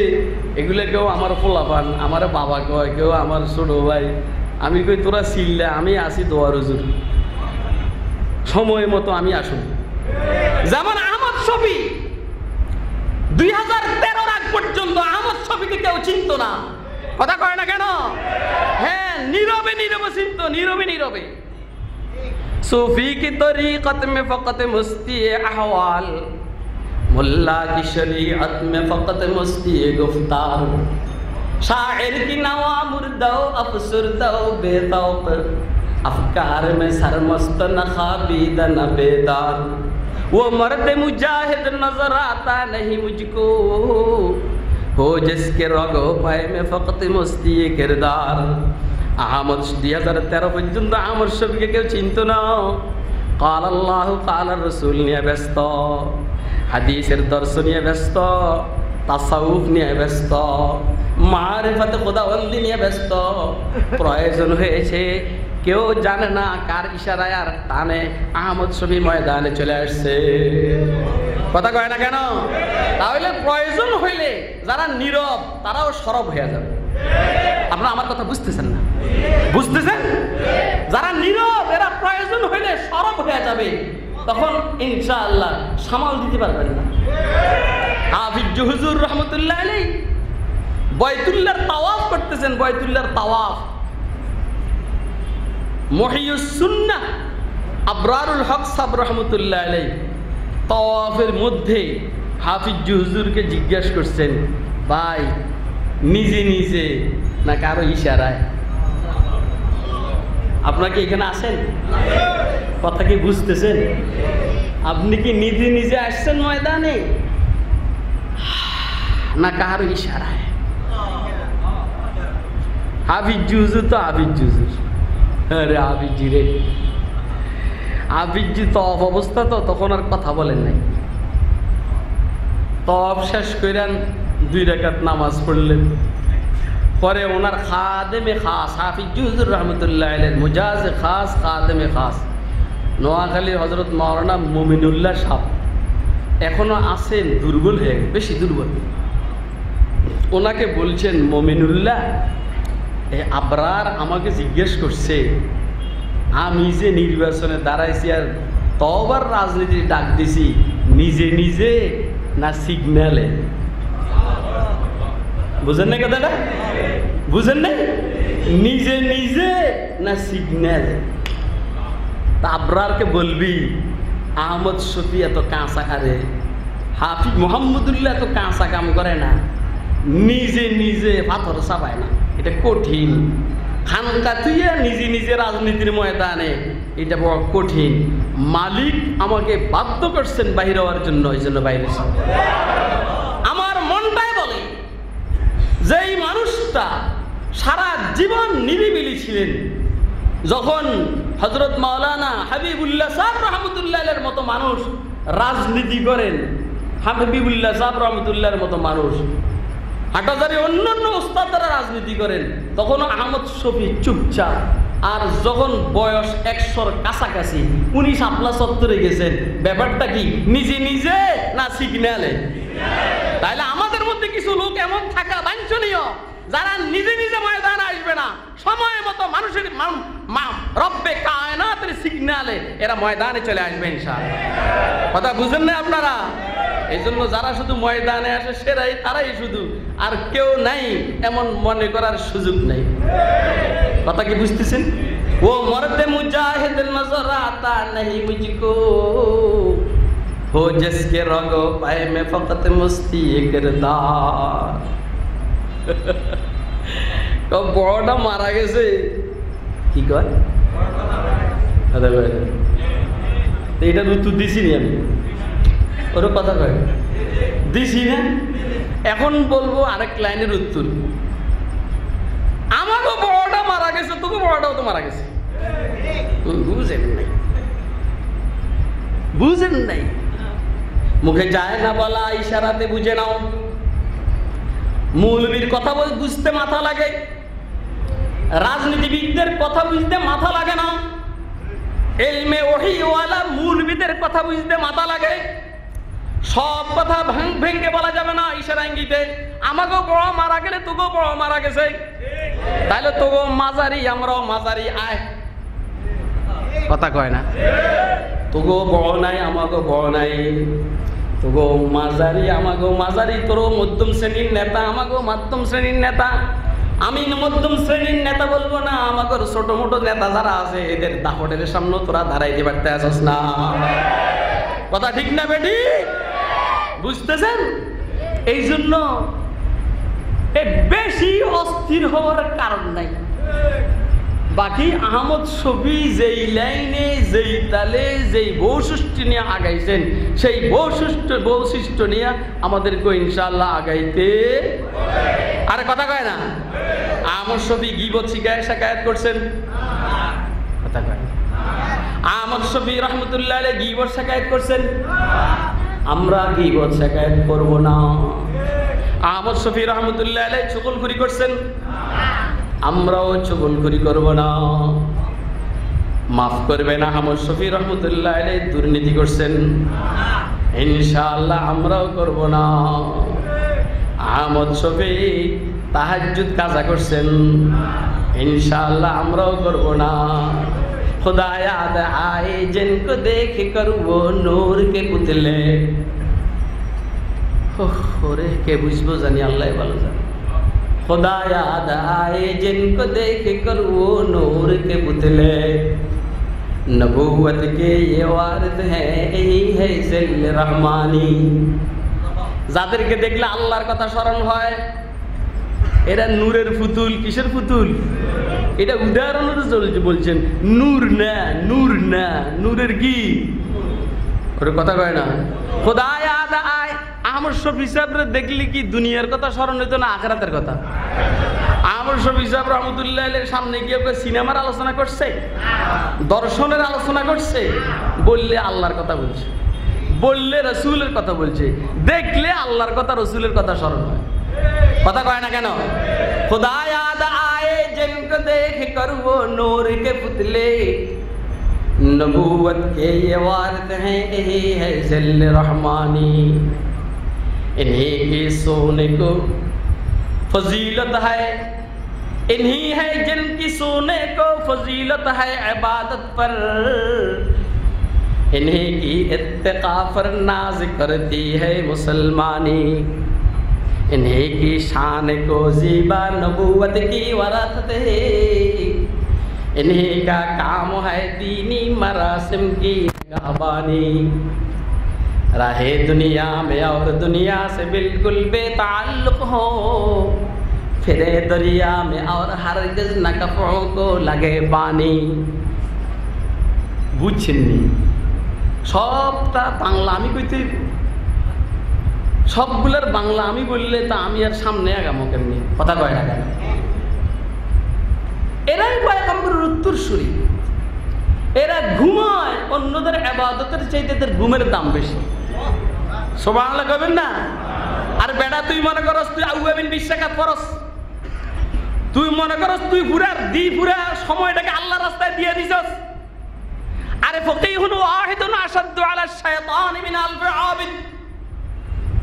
এগুলো কেউ আমার পোলাপান, আমার বাবা কয়, কেউ আমার ছোট ভাই। আমি কই তোরা চিল্লা, আমি আসি দোয়ার হুজুর, সময় মতো আমি আসুন। যেমন আহমদ শফি 2013 আগ পর্যন্ত আহমদ শফিকে কেউ চিনত না। কথা কয় না কেন? হ্যাঁ, নীরবে নীরবে চিনত, নীরবে নীরবে। सूफी की तरीक़त में फ़क़त मस्ती अहवाल, मुल्ला की शरीअत में फ़क़त मस्ती गुफ्तार, शायर की नवा मुर्दो अफसुर्दो बेतौक़, अफ़कार में सरमस्त न ख़ाबीद न बेदार, वो मर्द मुजाहिद नज़र आता नहीं मुझको, हो जिसके रगो पाए में फ़क़त मस्ती किरदार। আহমদ 2013 পর্যন্ত আহমদ শফিকে কেউ চিনত না। কাল আল্লাহ কাল রসুল নিয়ে ব্যস্ত, হাদিসের দর্শন নিয়ে ব্যস্ত, তাসাউফ নিয়ে ব্যস্ত, মারিফাতে খোদাবন্দি নিয়ে ব্যস্ত। প্রয়োজন হয়েছে, কেউ জানে না কার ইশারায় আর টানে আহমদ শফি ময়দানে চলে আসছে। কথা কয় না কেন? তাহলে প্রয়োজন হইলে যারা নীরব তারাও সরব হয়ে যাবে। আপনারা আমার কথা বুঝতেছেন না? বুঝতেছেন? যারা নীরব এরা প্রয়োজন হইলে সরব হয়ে যাবে, তখন ইনশাআল্লাহ সামাল দিতে পারবেন না। হাফিজ হুজুর রহমতুল্লাহ আলাইহি বাইতুল্লাহর তাওয়াফ করতেছেন, বাইতুল্লাহর তাওয়াফ। মুহিয়ুস সুন্নাহ আবরারুল হক সাহেব রহমতুল্লাহ আলাইহি তাওয়াফের মধ্যে হাফিজ হুজুরকে জিজ্ঞাসা করছেন, ভাই নিজে নিজে না কারো ইশারায়? আপনারা কি এখানে আসেন? কথা কি বুঝতেছেন? আপনি কি নিজে নিজে আসছেন ময়দানে না কারো ইশারায়? হাফিজ হুজুর তো হাফিজ হুজুর, আরে হাফিজ জি রে, হাফিজ জি তওয়াফ অবস্থা তো তখন আর কথা বলেন নাই। তওয়াফ শেষ কইরান 2 রাকাত নামাজ পড়লেন। পরে ওনার খাদেমে খাস হাফিজ হুজুর রহমতুল্লাহ আলাইহি মুজাজ খাস খাদেমে খাস নোয়াখালী হযরত মাওলানা মুমিনুল্লাহ সাহেব এখনো আছেন, দুর্বল হয়ে গেছে, বেশি দুর্বল। ওনাকে বলছেন, মুমিনুল্লাহ এই আবরার আমাকে জিজ্ঞেস করছে আমি যে নির্বাচনে দাঁড়াইছি আর তবার রাজনীতির ডাক দিছি, নিজে নিজে না সিগন্যালে? বুঝেন না কথাটা? বুঝেন না? নিজে নিজে না সিগন্যালে? তা আবরারকে বলবি আহমদ শফি এত কাঁচা কারে, হাফিজ মোহাম্মদুল্লাহ এত কাঁচা কাম করে না, নিজে নিজে পাথর চাপায় না, এটা কঠিন। খানকা তুইয়া নিজে নিজে রাজনীতির ময়দানে, এটা বড় কঠিন। মালিক আমাকে বাধ্য করছেন বাইরে হওয়ার জন্য, এই জন্য বাইরে। আমার মনটাই বলে যেই মানুষটা সারা জীবন নিরিবিলি ছিলেন, যখন হযরত মাওলানা হাবিবুল্লাহ সাহেব রহমতুল্লাহের মতো মানুষ রাজনীতি করেন, হাবিবুল্লাহ সাহেব রহমতুল্লাহের মতো মানুষ, হাটাজারি অন্যান্য ওস্তাদরা রাজনীতি করেন, তখন আহমদ শফি চুপচাপ। আর যখন বয়স 100-র কাছাকাছি, উনি শাপলা চত্বরে গেছেন, ব্যাপারটা কি নিজে নিজে না সিগন্যালে? তাইলে আমাদের মধ্যে কিছু লোক এমন থাকা বাঞ্ছনীয়, যারা নিজে নিজে ময়দানে আসবে না, সময় মতো মানুষের রব্বে কায়নাতের সিগন্যালে এরা ময়দানে চলে আসবে ইনশাআল্লাহ। কথা বুঝেন না আপনারা? এই জন্য যারা শুধু ময়দানে আসে তারাই শুধু, আর কেউ নাই এমন মনে করার সুযোগ নেই। কথা কি বুঝতেছেন? ও মরদে মুজাহিদ নজর আতা नहीं मुझको हो जिसके रगो पाए में फकत मस्ती किरदार। বড়টা মারা গেছে, কি কয় এটার উত্তর দিছি নি আমি, ওর কথা কয় দিছি না। এখন বলবো আরেক লাইনের উত্তর। আমারও বড়টা মারা গেছে, তোকে বড়টাও তো মারা গেছে। বুঝেন নাই, বুঝেন নাই, মুখে যায় না বলা, ইশারাতে বুঝে নাও। মৌলবীর কথা বুঝতে মাথা লাগে, রাজনীতিবিদদের কথা বুঝতে মাথা লাগে না, ইলমে ওহীওয়ালা মৌলবীদের কথা বুঝতে মাথা লাগে। সব কথা ভেঙ্গে বলা যাবে না ইশারা ইঙ্গিতে। আমাকেও বড় মারা গেলে তোকেও বড় মারা গেছে, তাইলে তোকেও মাজারি আমরাও মাজারি আয়। কথা কয় না? তোকেও বড় নাই আমাকেও বড় নাই, তোকেও মাজারি আমাকেও মাজারি, তোরও মধ্যম শ্রেণীর নেতা আমাকেও মধ্যম শ্রেণীর নেতা। আমি মধ্যম শ্রেণীর নেতা বলবো না, আমাকে ছোট মোটো নেতা যারা আছে এদের দাপটের সামনে তোরা দাঁড়াইতে পারতে আসস না। কথা ঠিক না বেটি? বুঝতেছেন? এই জন্য বেশি অস্থির হওয়ার কারণ নাই। বাকি আহমদ শফি যেই লাইনে, যেই তালে, যেই বৈশিষ্ট্য নিয়ে আগাইছেন, সেই বৈশিষ্ট্য নিয়ে আমাদেরকে ইনশাআল্লাহ আগাইতে। আরে কথা কয় না? আহমদ শফি গীবত শিকায়াত করছেন? কথা কয়? আহমদ শফি রহমতুল্লাহ আলাইহি গীবত শিকায়াত করছেন? আমরা গীবত শিকায়াত করব না। আহমদ শফি রহমতুল্লাহ আলাইহি চুগলখুরি করছেন? আমরাও চুগলখুরি করব না। মাফ করবেন, আহমদ শফি রহমতুল্লাহ আলাইহি দুর্নীতি করছেন? ইনশাআল্লাহ আমরাও করব না। আহমদ শফি তাহাজ্জুদ কাজা করছেন? ইনশাআল্লাহ আমরাও করব না। खुदा याद आए जिनको देख कर वो नूर के पुतले। ওরে কে বুঝবো জানি, আল্লাহ ভালো জানে। खुदा याद आए जिनको देख कर वो नूर के पुतले, नबूवत के ये वारिस हैं यही है जिल्ल रहमानी। যাদেরকে দেখলে আল্লাহর কথা স্মরণ হয়, এরা নূরের পুতুল। কিসের পুতুল? এটা উদাহরণ বলছেন, নূর না, নূর না, নূরের কি? ওর কথা কয় না। খোদা ইয়াদ আয়, আহমদ শফি সাহেবরে দেখলি কি দুনিয়ার কথা স্মরণ হইতো না আখিরাতের কথা? আহমদ শফি সাহেব রহমতুল্লাহ আলাইহির সামনে গিয়ে সিনেমার আলোচনা করছে, দর্শনের আলোচনা করছে? বললে আল্লাহর কথা বলছে, বললে রসুলের কথা বলছে, দেখলে আল্লাহর কথা রসুলের কথা স্মরণ হয়। কথা কয় না কেন? खुदा याद आए जिनको देख कर वो नूर के पुतले, नबूवत के ये वारिस हैं यही है जिल्ल रहमानी। इन्हीं की सोने को फजीलत है, इन्हीं है जिनकी सोने को फजीलत है इबादत पर, इन्हीं की इत्तिका पर नाज करती है मुसलमानी, इन्हीं की शान को ज़ीबा नबूवत की वरासत है, इन्हीं का काम है दीनी मरासिम की निगहबानी। राहे दुनिया में और दुनिया से बिल्कुल बेताल्लुक़ हो, फिरे दरिया में और हरगिज़ न कपड़ों को लगे पानी। বুঝছেননি? সবটা বাংলা আমি কইতে, সবগুলোর বাংলা আমি বললে তা আমি আর সামনে আগামো কেমনি? কথা কয় না কেন? এরাই পয়গম্বরের উত্তরসূরি। এরা ঘুমায় অন্যদের ইবাদতের চাইতে এদের ঘুমের দাম বেশি। সুবহানাল্লাহ কইবেন না? আর বেটা তুই মনে করস তুই আউয়াবিন বিশ্বাকাত পড়স, তুই মনে করস তুই পুরা সময়টাকে আল্লাহর রাস্তায় দিয়ে দিছস। আরে ফকিহুন ওয়াহিদুন আশাদ্দু আলা শাইতান মিন আলফি আবিদ।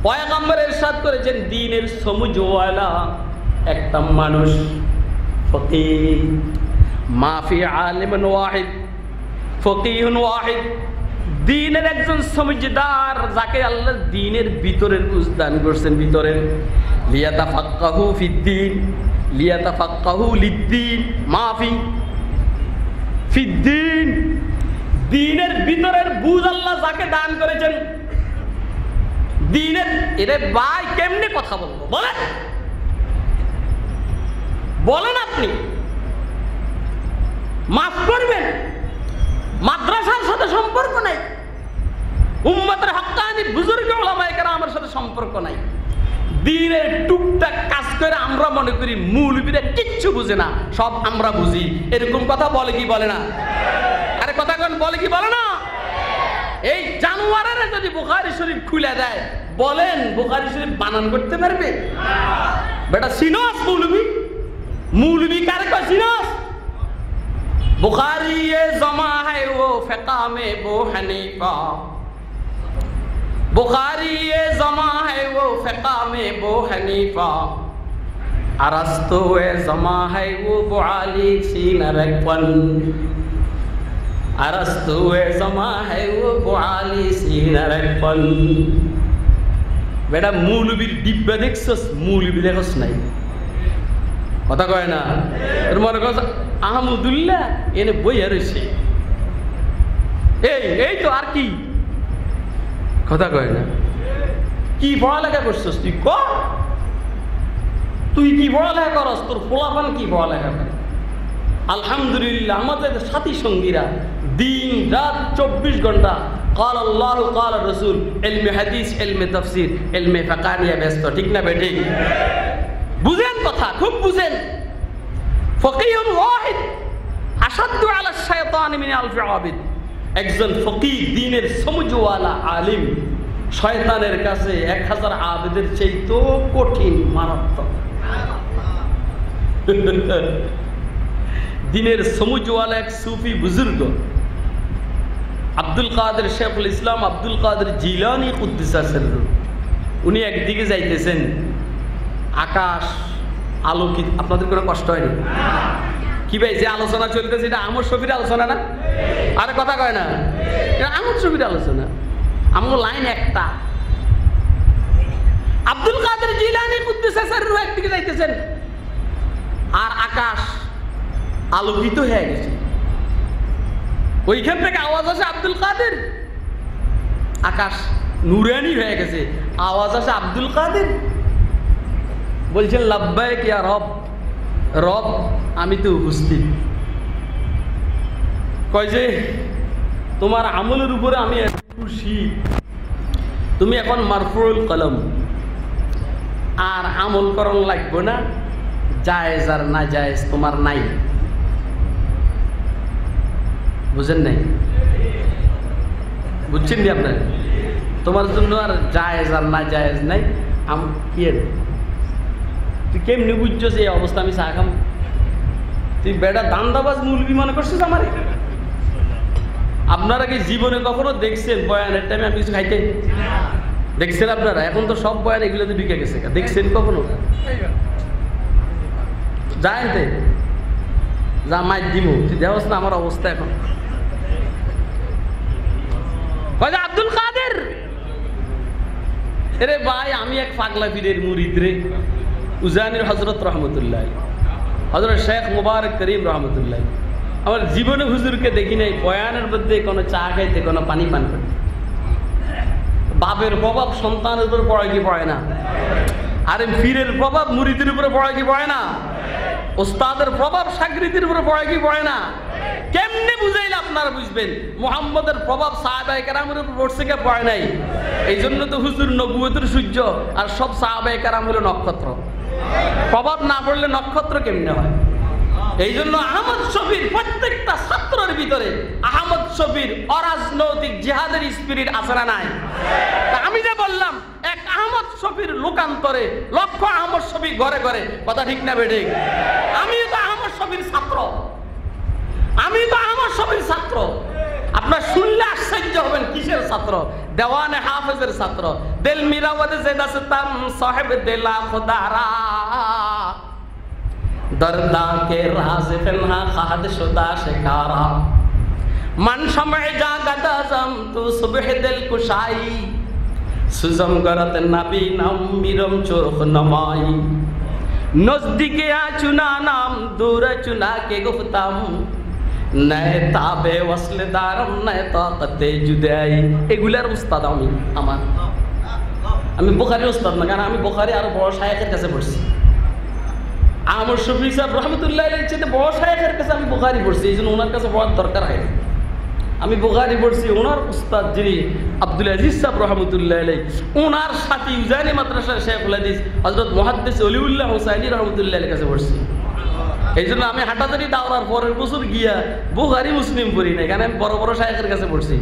পয়গম্বর ইরশাদ করেছেন দ্বীনের সমুজওয়ালা একটা মানুষ ফকিহ, মাফি আলিমুন ওয়াহিদ ফকিহুন ওয়াহিদ, দ্বীনের একজন সমঝদার যাকে আল্লাহ দ্বীনের ভিতরের বুঝ দান করেছেন। ভিতরের লিয়াতাফাক্কাহু ফিদ্দীন, লিয়াতাফাক্কাহু লিদ্দীন, মাফি ফিদ্দীন, দ্বীনের ভিতরের বুঝ আল্লাহ যাকে দান করেছেন। দ্বীনের এরে ভাই কেমনে কথা বলবো বলেন, বলেন আপনি। মাফ করবেন, মাদ্রাসার সাথে সম্পর্ক নাই, উম্মতের হক্কানি বুজুর্গ উলামায়ে কেরামের সাথে সম্পর্ক নাই। দ্বীনের টুকটাক কাজ করে আমরা মনে করি মৌলবীরা কিচ্ছু বুঝে না, সব আমরা বুঝি। এরকম কথা বলে কি বলে না? আরে কথা কোন বলে কি বলে না? এই জানোয়ারের যদি বুখারী শরীফ খুলে দেয়, বলেন বুখারী শরীফ বানান করতে পারবে? বেটা সিনস মৌলবী, মৌলবী কারে কয় সিনস? बुखारी ये जमा है वो फ़िक़ा में वो हनीफ़ा, बुखारी ये जमा है वो फ़िक़ा में वो हनीफ़ा, अरस्तु ये जमा है वो बुआली सीन रक्वन, अरस्तु ये जमा है वो बुआली सीन रक्वन। बेटा मौलबीर डिब्बा देखছস, मौलबी দেখছস নাই? কথা কয় না? এর মনে কর আহমদুল্লাহ এনে বইয়া রয়েছে, এই তো আর কি? কথা কয় না? কি পড়ালেখা করছস তুই? তুই কি পড়ালেখা করস? তোর পোলাপান কি পড়ালেখা করে? আলহামদুলিল্লাহ আমাদের সাথী সঙ্গীরা দিন রাত 24 ঘন্টা قال الله قال الرسول علم হাদিস, ইলমে তাফসীর, ইলমে ফিকহ নিয়ে ব্যস্ত। ঠিক না বেঠিক? বুঝেন কথা, খুব বুঝেন। ফকিহুন ওয়াহিদ আশাদ্দু আলা শাইতান মিন আলফি আবিদ, একজন ফকিহ দ্বীনের সমঝওয়ালা আলিম শয়তানের কাছে 1000 আবিদের চাইতেও কঠিন, মারাত্মক। দ্বীনের সমঝওয়ালা এক সুফি বুজুর্গ আব্দুল কাদের, শেখুল ইসলাম আব্দুল কাদের জিলানী কুদ্দুসা সিররুহু, উনি একদিকে যাইতেছেন, আকাশ আলোকিত। আপনাদের কোনো কষ্ট হয়নি? কি ভাই যে আলোচনা চলতেছে এটা আমর শফির আলোচনা না? আরে কথা কয় না? এটা আমর শফির আলোচনা। আমার লাইন একটা, আব্দুল কাদের জিলানী কুদ্দুসা সিররুহু একদিকে যাইতেছেন, আর আকাশ আলোকিত হয়ে গেছে। ওইখান থেকে আওয়াজ আসে আব্দুল কাদের, আকাশ নুরানি হয়ে গেছে। আওয়াজ আসে আব্দুল কাদের, বলছেন লাব্বাইক ইয়া রব, রব আমি তো উপস্থিত। কয় যে তোমার আমলের উপরে আমি খুশি, তুমি এখন মারফুল কলম, আর আমল করণ লাগবে না, জায়েজ আর না জায়েজ তোমার নাই। বুঝেন নাই? বুঝছেন নি আপনার? তোমার জন্য আর জায়েজ আর না জায়েজ নাই। কি তুই কেমনি বুঝছস এই অবস্থা আমি চা খাম? তুই বেটা দান্দাবাজ মৌলবি মনে করছিস আমার? আপনারা কি জীবনে কখনো দেখছেন বয়ানের টাইমে আমি কিছু খাইতে? দেখছেন আপনারা? এখন তো সব বয়ান এগুলোতে ঢুকে গেছে, দেখছেন কখনো? যাইতে যা মাইর দিমু, তুই দেওস না আমার অবস্থা এখন। আব্দুল কাদের, এরে ভাই আমি এক পাগলা পীরের মুরিদ রে, উজানির হজরত রহমতুল্লাহ, হজরত শেখ মুবারক করিম রহমতুল্লাহ। আমার জীবনে হুজুরকে দেখি নাই বয়ানের মধ্যে কোনো চা খাইতে, কোনো পানি পান করতে। বাপের প্রভাব সন্তানের উপর পড়ে কি পড়ে না? আরে পীরের প্রভাব মুরিদের উপরে পড়ে কি পড়ে না? ওস্তাদের প্রভাব শাগরিদের উপরে পড়ে কি পড়ে না? কেমনে বুঝাইলে আপনারা বুঝবেন? মুহাম্মদের প্রভাব সাহাবায়ে কেরামের উপর পড়ছে কে পড়ে নাই? এই জন্য তো হুজুর নবুয়তের সূর্য, আর সব সাহাবায়ে কেরাম হলো নক্ষত্র। প্রভাব না পড়লে নক্ষত্র কেমনে হয়? এই জন্য আহমদ শফির প্রত্যেকটা ছাত্রের ভিতরে আহমদ শফির অরাজনৈতিক জিহাদের স্পিরিট আছে না নাই? আমি যে বললাম এক আহমদ শফির লোকান্তরে লক্ষ আহমদ শফি ঘরে ঘরে, কথা ঠিক না বেঠিক? আমি তো আহমদ শফির ছাত্র, আমি তো আহমদ শফির ছাত্র। আপনার শুনলে আশ্চর্য হবেন কিসের ছাত্র? দেওয়ানে হাফেজের ছাত্র। দিল মিরাওয়াদে জেদাসতাম সাহেব দিলা খুদারা, দরদা কে রাজ ফিলহা খাদ শুদা শিকারা, মান সময় জাগাদা জম তু সুবহ দিল কুশাই, সুজম গরত নবী নাম মিরম চোখ নমাই, নজদিকে আচুনা নাম দূর চুনা কে গুফতাম, নয় তাবে ওয়াসলে দারম নয় তাকতে জুদাই। এগুলার উস্তাদ আমি। আমি বুখারীর উস্তাদ না, কারণ আমি বুখারী আর বড় শায়েখের কাছে পড়ছি। আহমদ শফি সাহেব রহমতুল্লাহ আলাইহির চেয়ে বড় শায়েখের কাছে আমি বুখারী পড়ছি, এই জন্য ওনার কাছে পড়ার দরকার হয়। আমি বুখারী পড়ছি, ওনার উস্তাদ যিনি আব্দুল আজিজ সাহেব রহমতুল্লাহ আলাইহি, ওনার সাথী উজানি মাদ্রাসার শেখুল হাদিস হযরত মুহাদ্দিস ওলিউল্লাহ হুসাইনি রহমতুল্লাহ আলাইহির কাছে পড়ছি। এই জন্য আমি হাটাজারি দাওরার পরের বছর গিয়া বুখারী মুসলিম পড়ি নাই, কারণ আমি বড় বড় শায়েখের কাছে পড়ছি।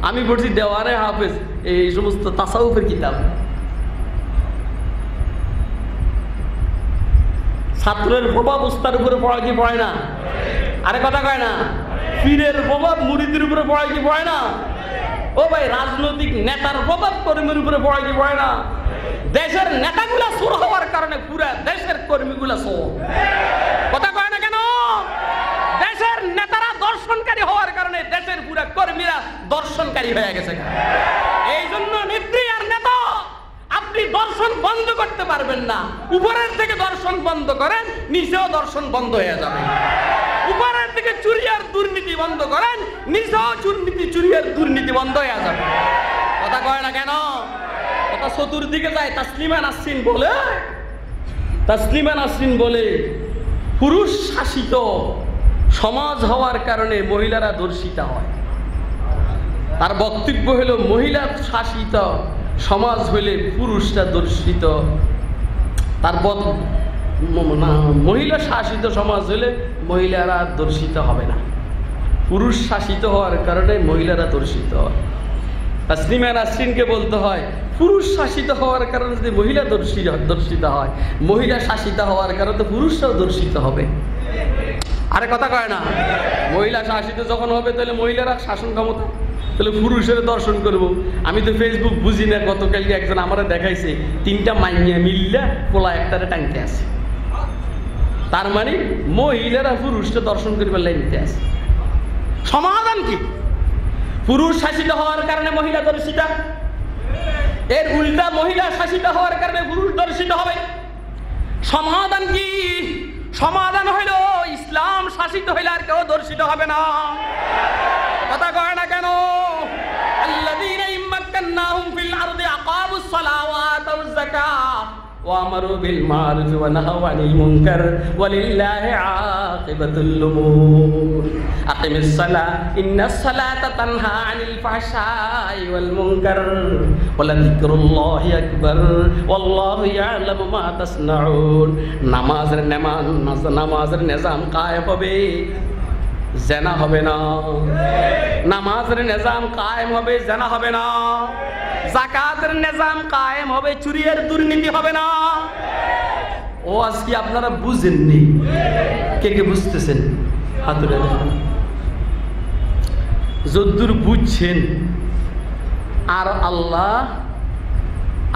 আমি পড়ছি দেওয়ানে হাফেজ, এই সমস্ত তাসাউফের কিতাব। ছাত্রের প্রভাব উস্তাদের উপরে পড়ে কি পড়ে না? আরে কথা কয় না? পীরের প্রভাব মুরিদের উপরে পড়ে কি পড়ে না? ও ভাই, রাজনৈতিক নেতার প্রভাব কর্মীর উপরে পড়ে কি পড়ে না? দেশের নেতাগুলা চোর হওয়ার কারণে পুরা দেশের কর্মীগুলা চোর, কথা কয় না কেন? দেশের নেতারা দর্শনকারী হওয়ার কারণে দেশের পুরা কর্মীরা দর্শনকারী হয়ে গেছে। এই জন্য নেত্রী আর নেতা আপনি দর্শন বন্ধ করতে পারবেন না। উপরের থেকে দর্শন বন্ধ করেন, নিচেও দর্শন বন্ধ হয়ে যাবে। উপরের থেকে চুরি আর দুর্নীতি বন্ধ করেন, নিচেও চুরি আর দুর্নীতি বন্ধ হয়ে যাবে। কথা কয় না কেন? কথা চতুর্দিকে যায়। তাসলিমা নাসরিন বলে পুরুষ শাসিত সমাজ হওয়ার কারণে মহিলারা দর্শিতা হয়। তার বক্তব্য হলো মহিলা শাসিত সমাজ হইলে পুরুষরা দর্শিত, তারপর মহিলা শাসিত সমাজ হলে মহিলারা দর্শিত হবে না। পুরুষ শাসিত হওয়ার কারণে মহিলারা দর্শিত হয়। তাসলিমা নাসরিনকে বলতে হয় পুরুষ শাসিত হওয়ার কারণে যদি মহিলা দর্শিত হয়, মহিলা শাসিত হওয়ার কারণে তো পুরুষরাও দর্শিত হবে। আরে কথা কয় না? মহিলা শাসিত যখন হবে তাহলে মহিলারা শাসন ক্ষমতা, তাহলে পুরুষের দর্শন করব। আমি তো ফেসবুক বুঝি না, গতকালকে একজন আমার দেখাইছে 3টা মাইয়া মিললে পোলা একটারে টানতে আছে। তার মানে মহিলারা পুরুষকে দর্শন করবার লাইনতে আছে। সমাধান কি? পুরুষ শাসিত হওয়ার কারণে মহিলা দর্শিত, এর উল্টা মহিলা শাসিত হওয়ার কারণে পুরুষ দর্শিত হবে। সমাধান কি? সমাধান হইল ইসলাম শাসিত হইলে আর কেউ দর্শিত হবে না। কথা কয় না কেন? আল্লাযীনা ইম্মাক্কান্নাহুম ফিল আরদি আকামুস সালাওয়াত ওয়াজ যাকাত ওয়া আমারু বিল মারুফ ওয়া নাহাউ আনিল মুনকার ওয়ালিল্লাহি আকিবাতুল উমুর। আকিমিস সালাহ ইন্নাস সালাতা তানহা আনিল ফাহশাই ওয়াল মুনকার ওয়া লাযিকরুল্লাহি আকবার ওয়াল্লাহু ইয়ালামু মা তাসনাউন। নামাজের নিজাম কায়েম হবে, জানা হবে না। নামাজের নিজাম কায়েম হবে, জানা হবে না। যাকাতের নিজাম কায়েম হবে, চুরি আর দুর্নীতি হবে না। ও আজকে আপনারা বুঝেননি, কে কে বুঝতেছেন? হাতুড়ে দেখেন। যদ্দূর বুঝছেন আর আল্লাহ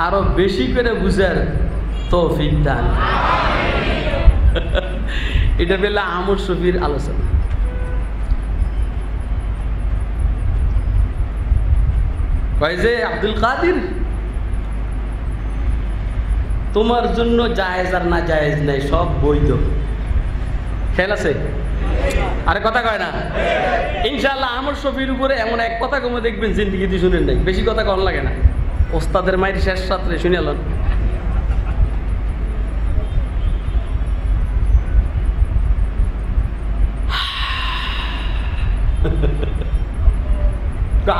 আরো বেশি করে বুঝার তৌফিক দান। এটা পেলে আহমদ শফির আলোচনা। কয় যে আব্দুল কাদির, তোমার জন্য জায়েজ আর না জায়েজ নাই, সব বৈধ। খেয়াল আছে? আরে কথা কয় না? ইনশাআল্লাহ আহমদ শফির উপরে এমন এক কথা কমে দেখবেন জিন্দিগিতে শুনেন নাই। বেশি কথা কম লাগে না, ওস্তাদের মায়ের শেষ রাত্রে শুনে এলেন।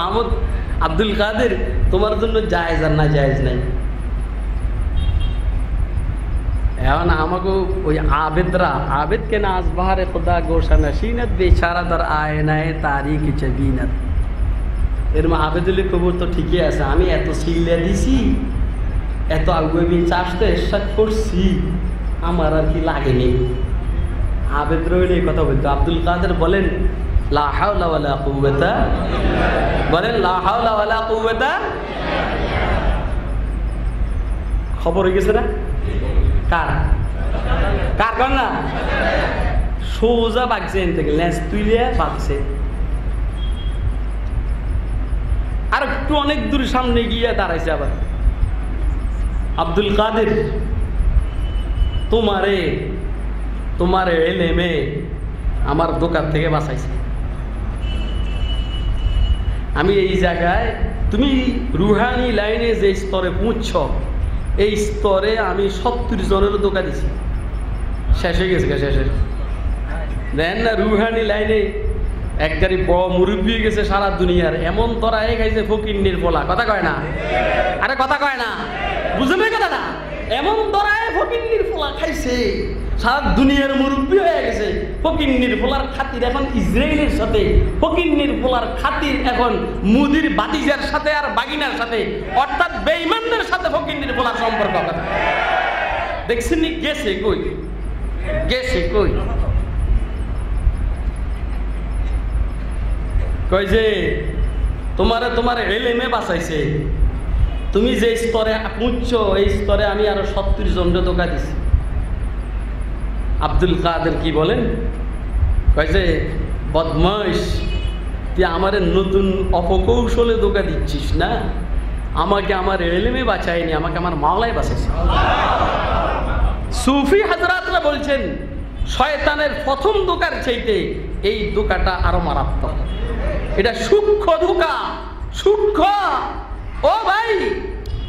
আহমদ আব্দুল কাদের, তোমার জন্য জায়েজ আর না জায়েজ নাই। এখন আমাকে ওই আবেদরা, আবেদ के नाज बहार खुदा गोशा नशीनत बेचारा दर आयनाए तारीख जबीनत। এর মা আবেদুল কবুর তো ঠিকই আছে, আমি এত সিল্লা দিছি, এত আগুয়ে বিন চাষতে এরশাদ করছি, আমার আর কি লাগেনি। আবেদ রইলে এই কথা বলতো। আব্দুল কাদের বলেন লা হাওলা ওয়ালা কুওয়াতা, বলেন লা হাওলা ওয়ালা কুওয়াতা। খবর হয়ে গেছে না? কার কার কর না? সোজা বাগছে, এন থেকে লেন্স তুইলে বাগছে। আর একটু অনেক দূর সামনে গিয়ে দাঁড়াইছে আবার। আব্দুল কাদের, তোমারে এলেমে আমার দোকান থেকে বাঁচাইছে। আমি এই জায়গায়, তুমি রুহানি লাইনে যে স্তরে পৌঁছছ, এই স্তরে আমি 70 জনের দোকা দিছি। শেষ হয়ে গেছে, শেষে দেন না। রুহানি লাইনে এক গাড়ি বড় মুরব্বী গেছে সারা দুনিয়ার, এমন তরাই খাইছে ফকিন্নির পোলা। কথা কয় না? আরে কথা কয় না? বুঝবে কথা না? এমন তরাই ফকিন্নির পোলা খাইছে, সারা দুনিয়ার মুরব্বী হয়ে গেছে। ফকিন্নির পোলার খাতির এখন ইসরায়েলের সাথে, ফকিন্নির পোলার খাতির এখন মুদির বাতিজার সাথে আর বাগিনার সাথে, অর্থাৎ বেঈমানদের সাথে ফকিন্নির পোলার সম্পর্ক। দেখছেন নি? গেছে কই, গেছে কই? কই যে তোমার এলেমে বাঁচাইছে, তুমি যে স্তরে পৌঁছছো এই স্তরে আমি আরো 70 জনকে ধোঁকা দিছি। আব্দুল কাদের কি বলেন? কয় যে বদমাইশ, তুই আমার নতুন অপকৌশলে ধোঁকা দিচ্ছিস না, আমাকে আমার এলেমে বাঁচায়নি, আমাকে আমার মাওলাই বাঁচাইছে। সুফি হাজরাতরা বলছেন শয়তানের প্রথম ধোঁকার চাইতে এই ধোঁকাটা আরো মারাত্মক। এটা সূক্ষ্ম ধোঁকা, সূক্ষ্ম। ও ভাই,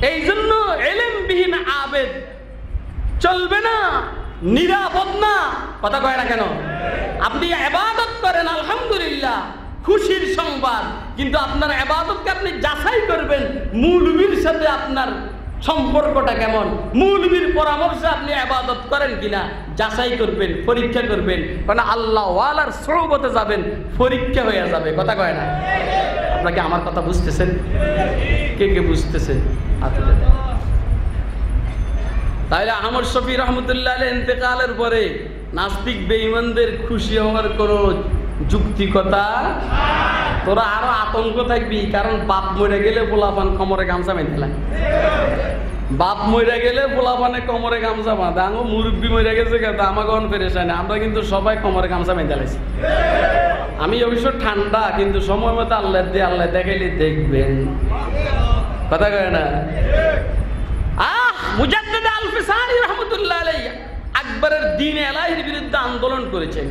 এই জন্য এলেমবিহীন আবেদ চলবে না, নিরাপদ না। কথা কয় না কেন? আপনি ইবাদত করেন আলহামদুলিল্লাহ, খুশির সংবাদ, কিন্তু আপনার ইবাদতকে আপনি যাচাই করবেন মৌলবীর সাথে আপনার সম্পর্কটা কেমন, মৌলবীর পরামর্শে আপনি ইবাদত করেন কিনা যাচাই করবেন, পরীক্ষা করবেন। কারণ আল্লাহ ওয়ালার সোহবতে যাবেন, পরীক্ষা হয়ে যাবে। কথা কয় না? আপনাকে আমার কথা বুঝতেছেন? কে কে বুঝতেছেন? তাহলে আহমদ শফি রহমতুল্লাহ আলাইহি ইন্তেকালের পরে নাস্তিক বেঈমানদের খুশি হওয়ার কোনো যুক্তিকতা, তোরা আরো আতঙ্ক থাকবি। কারণ বাপ মরে গেলে পোলাপান কোমরে গামছা বেঁধে লাগে, বাপ মরে গেলে পোলাপানে কোমরে গামছা বাঁধে। আঙো মুরব্বী মরে গেছে কথা আমাকে অন পেরেশানি, আমরা কিন্তু সবাই কোমরে গামছা বেঁধে লাইছি। আমি অবশ্য ঠান্ডা, কিন্তু সময় মতো আল্লাহ দিয়ে আল্লাহ দেখাইলে দেখবেন। কথা কয় না? মুজাদ্দিদ আল-ফিসানি রহমতুল্লাহ আলাইহি আকবরের দ্বীন-এ ইলাহির বিরুদ্ধে আন্দোলন করেছেন।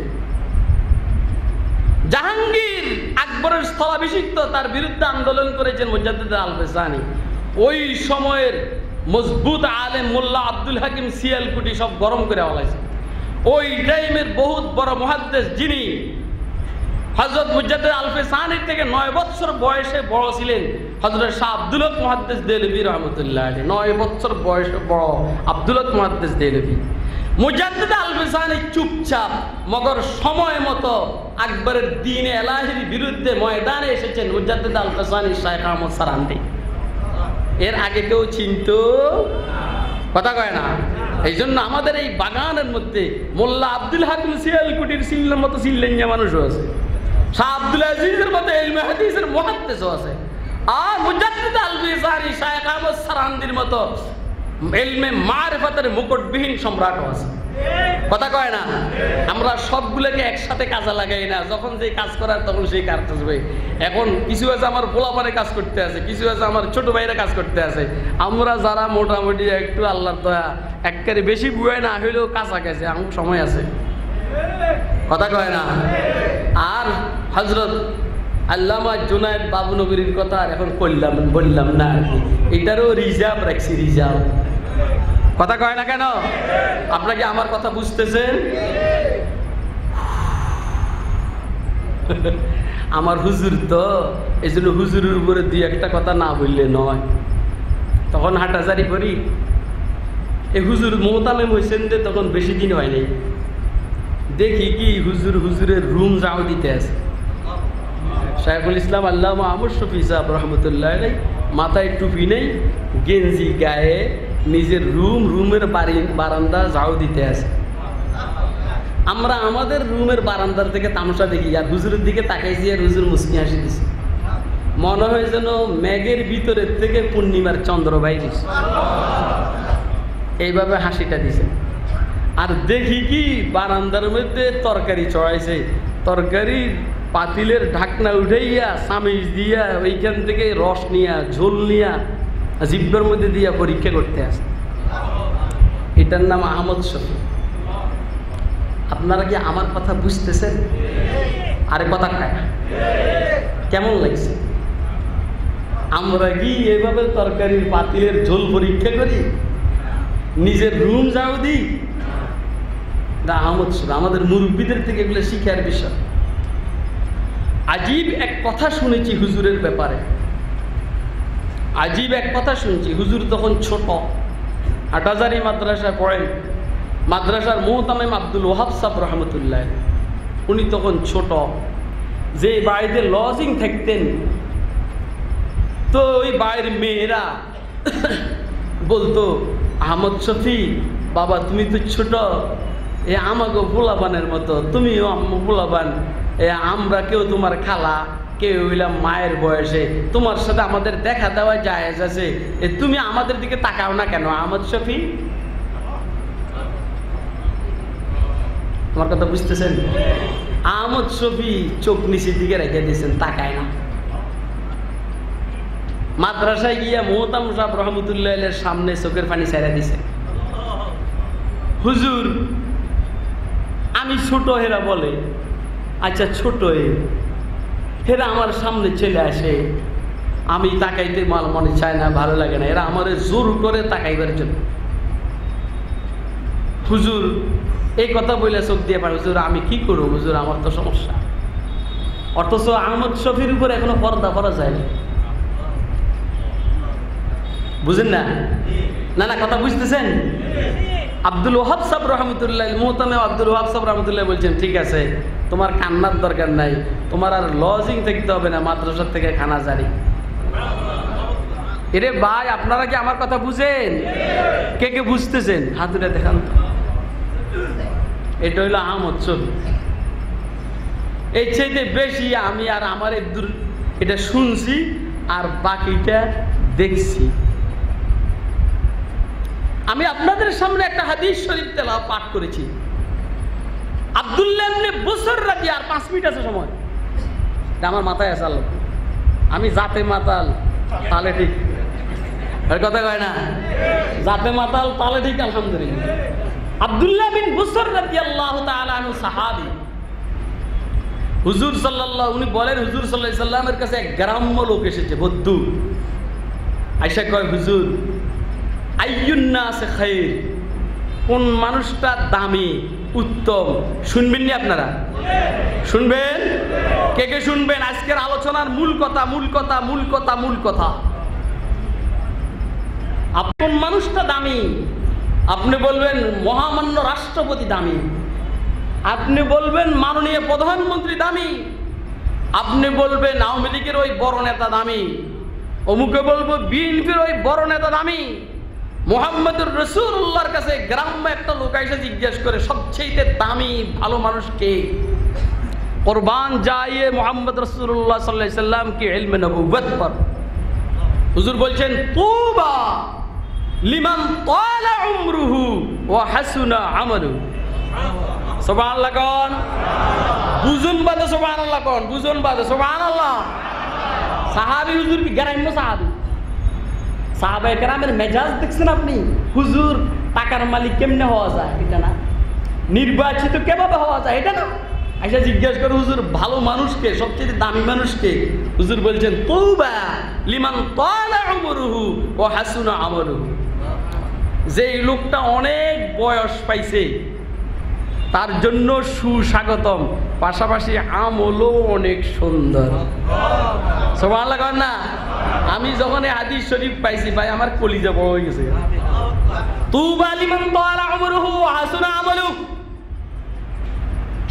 জাহাঙ্গীর আকবরের স্থলাভিষিক্ত, তার বিরুদ্ধে আন্দোলন করেছেন মুজাদ্দিদ আল-ফিসানি। ওই সময়ের মজবুত আলেম মোল্লা আব্দুল হাকিম সিয়ালকুটি সব গরম করে ফেলাইছে। ওই টাইমের বহুত বড় মুহাদ্দিস, যিনি হযরত মুজাদ্দিদ আল-ফিসানির থেকে 9 বছর বয়সে বড় ছিলেন, হযরত শাহ আব্দুল হক মুহাদ্দিস দেহলভী রহমতুল্লাহ আলাইহি। 9 বছর বয়সে বড় আব্দুল হক মুহাদ্দিস দেহলভী। মুজাদ্দিদ আল-ফিসানি চুপচাপ মগর সময় মতো আকবরের দ্বীন-এ ইলাহির বিরুদ্ধে ময়দানে এসেছেন মুজাদ্দিদ আল-ফিসানি শাইখ আহমদ সারান্দি। এর আগে কেউ চিনত? কথা কয় না? এই জন্য আমাদের এই বাগানের মধ্যে মোল্লা আব্দুল হাকিম সিয়ালকুটির সিল্লার মতো সিল্লাইয়া মানুষও আছে, শাহ আব্দুল আজিজের মতো ইলমে হাদিসের মুহাদ্দিসও আছে, আর মুজাদ্দিদ আল-ফিসানি শাইখ আহমদ সারান্দির মতো ইলমে মারিফাতের মুকুটবিহীন সম্রাটও আছে। কথা কয় না? আমরা সবগুলোকে একসাথে কাজে লাগাই না, যখন যে কাজ করার তখন সেই কাজ আসবে। এখন কিছু আছে আমার পোলাপানে কাজ করতে আছে, কিছু আছে আমার ছোট ভাইরা কাজ করতে আছে। আমরা যারা মোটামুটি একটু আল্লাহর দয়া একবারে বেশি বুয়ায় না হইলেও কাঁচা গেছে, আমার সময় আছে। কথা কয় না? আর হযরত আল্লামা জুনায়েদ বাবু নগরীর কথা আর এখন বললাম না, এটারও রিজার্ভ রাখছি, রিজার্ভ। কথা কয় না কেন? আপনাকে আমার কথা বুঝতেছেন? আমার হুজুর তো, এই জন্য হুজুরের উপরে দুই একটা কথা না বললে নয়। তখন হাঁটাজারি করি, এই হুজুর মোহতামেম হয়েছেন যে তখন বেশি দিন হয় নাই, দেখি কি হুজুরের রুম যাও দিতে আছে। শাইখুল ইসলাম আল্লামা আমর শফি সাহেব রহমতুল্লাহ আলাইহি, মাথায় টুপি নেই, গেঞ্জি গায়ে, নিজের রুমের বারান্দা যাও দিতে আছে। আমরা আমাদের রুমের বারান্দার থেকে তামাশা দেখি, আর হুজুরের দিকে তাকাইছি, আর হুজুর মুস্কি হাসি দিছে, মনে হয় যেন মেঘের ভিতরের থেকে পূর্ণিমার চন্দ্র বাইরে এইভাবে হাসিটা দিছে। আর দেখি কি বারান্দার মধ্যে তরকারি চড়াইছে, তরকারির পাতিলের ঢাকনা উঠাইয়া চামিচ দিয়া ওইখান থেকে রস নিয়া ঝোল নিয়া জিব্বার মধ্যে দিয়া পরীক্ষা করতে আসে। এটার নাম আহমদ শফি। আপনারা কি আমার কথা বুঝতেছেন? আরে কথা খায় কেমন লাগছে? আমরা কি এভাবে তরকারির পাতিলের ঝোল পরীক্ষা করি, নিজের রুম যাও দিই? আহমদ শফি আমাদের মুরব্বীদের থেকে এগুলো শিখার বিষয়। আজীব এক কথা শুনেছি হুজুরের ব্যাপারে, আজীব এক কথা শুনছি। হুজুর তখন ছোট, হাটাজারি মাদ্রাসায় পড়েন, মাদ্রাসার মুহতামিম আব্দুল ওয়াহাব সাহেব রহমতুল্লাহ, উনি তখন ছোট। যে বাড়িতে লজিং থাকতেন, তো ওই বাড়ির মেয়েরা বলতো, আহমদ শফি বাবা তুমি তো ছোট, এ আমাকে ভোলাবানের মতো, তুমিও ভোলাবান, আমরা কেউ তোমার খালা, কেউ হইলাম মায়ের বয়সে, তোমার সাথে আমাদের দেখা দেওয়া জায়েজ আছে, তুমি আমাদের দিকে তাকাও না কেন আহমদ শফি? আমার কথা বুঝতেছেন? আহমদ শফি চোখ নিচের দিকে রেখে দিয়েছেন, তাকায় না। মাদ্রাসায় গিয়া মুহতাম সাহেব রহমতুল্লাহ সামনে চোখের পানি ছেড়ে দিছে। হুজুর আমি ছোট, হেরা বলে আচ্ছা ছোট, হেরা আমার সামনে চলে আসে, আমি তাকাইতে মনে চায় না, ভালো লাগে না, এরা আমার জোর করে তাকাইবার জন্য। হুজুর এই কথা বলে চোখ দিয়ে পারে, হুজুর আমি কি করবো হুজুর, আমার তো সমস্যা। অথচ আহমদ শফির উপর এখনো পর্দা করা যায়নি, বুঝেন না? না না কথা বুঝতেছেন? আব্দুল ওয়াহাব সাহেব রহমতুল্লাহ, মুহতামিম আব্দুল ওয়াহাব সাহেব রহমতুল্লাহ বলছেন, ঠিক আছে তোমার কান্নার দরকার নাই, তোমার আর লজিং থাকতে হবে না, মাদ্রাসার থেকে খানা জারি। এরে ভাই আপনারা কি আমার কথা বুঝেন? কে কে বুঝতেছেন হাত উঠে দেখান তো। এটা হইলো আহমদ শফি। এই চাইতে বেশি আমি আর আমার এটা শুনছি আর বাকিটা দেখছি। আমি আপনাদের সামনে একটা হাদিস শরীফ তেলাওয়াত পাঠ করেছি। আব্দুল্লাহ ইবনে বুসর রাদিয়াল্লাহু, আর 5 মিনিট আছে সময়, আমার মাথায় আছে, আল্লাহ আমি জাতে মাতাল তালে ঠিক, এর কথা কয় না, জাতে মাতাল তালে ঠিক, আলহামদুলিল্লাহ। আব্দুল্লাহ বিন বুসর রাদিয়াল্লাহু তাআলা আনহু সাহাবী, হুজুর সাল্লাল্লাহু, উনি বলেন হুজুর সাল্লাল্লাহু আলাইহি সাল্লামের কাছে এক গ্রাম্য লোক এসেছে, বদ্দু, আয়েশা কয় হুজুর আইয়ুন নাস খায়র, কোন মানুষটা দামি উত্তম, শুনবেন নি আপনারা? শুনবেন? কে কে শুনবেন? আজকের আলোচনার মূল কথা, মূল কথা, মূল কথা, মূল কথা। কোন মানুষটা দামি? আপনি বলবেন মহামান্য রাষ্ট্রপতি দামি, আপনি বলবেন মাননীয় প্রধানমন্ত্রী দামি, আপনি বলবেন আওয়ামী লীগের ওই বড় নেতা দামি, অমুকে বলবো বিএনপির ওই বড় নেতা দামি। মুহাম্মদুর রাসূলুল্লাহর কাছে গ্রামে একটা লোক এসে জিজ্ঞেস করে সবচেয়ে দামি ভালো মানুষ কে? কুরবান জায়ে মুহাম্মদ রাসূলুল্লাহ সাল্লাল্লাহু আলাইহি সাল্লাম কি ইলমে নবুয়ত পর। হুজুর বলছেন তুবা লিমান তালা উমরুহু ওয়া হাসুনা আমালুহু। সুবহানাল্লাহ কোন, বুঝুন বাদে সুবহানাল্লাহ কোন, বুঝুন বাদে সুবহানাল্লাহ। সাহাবী হুজুর কি গ্রাম্য সাহাবী, সাহাবায়ে কেরামের মেজাজ দেখছেন আপনি? হুজুর টাকার মালিক কেমনে হওয়া যায় এটা না, নির্বাচিত কিভাবে হওয়া যায় এটা না। আচ্ছা জিজ্ঞেস করে হুজুর ভালো মানুষকে, সবচেয়ে দামি মানুষকে? হুজুর বলছেন তওবা লিমান তালা উমরুহু ওয়া হাসুনা আমালুহু। যে লোকটা অনেক বয়স পাইছে তার জন্য সুস্বাগতম, পাশাপাশি আমলও অনেক সুন্দর। সুবহানাল্লাহ কন না। আমি যখন এই হাদিস শরীফ পাইছি ভাই আমার কলিজা বড় হয়ে গেছে। তুবা লিমান তালা উমরুহু ওয়া হাসুনা আমালুহু।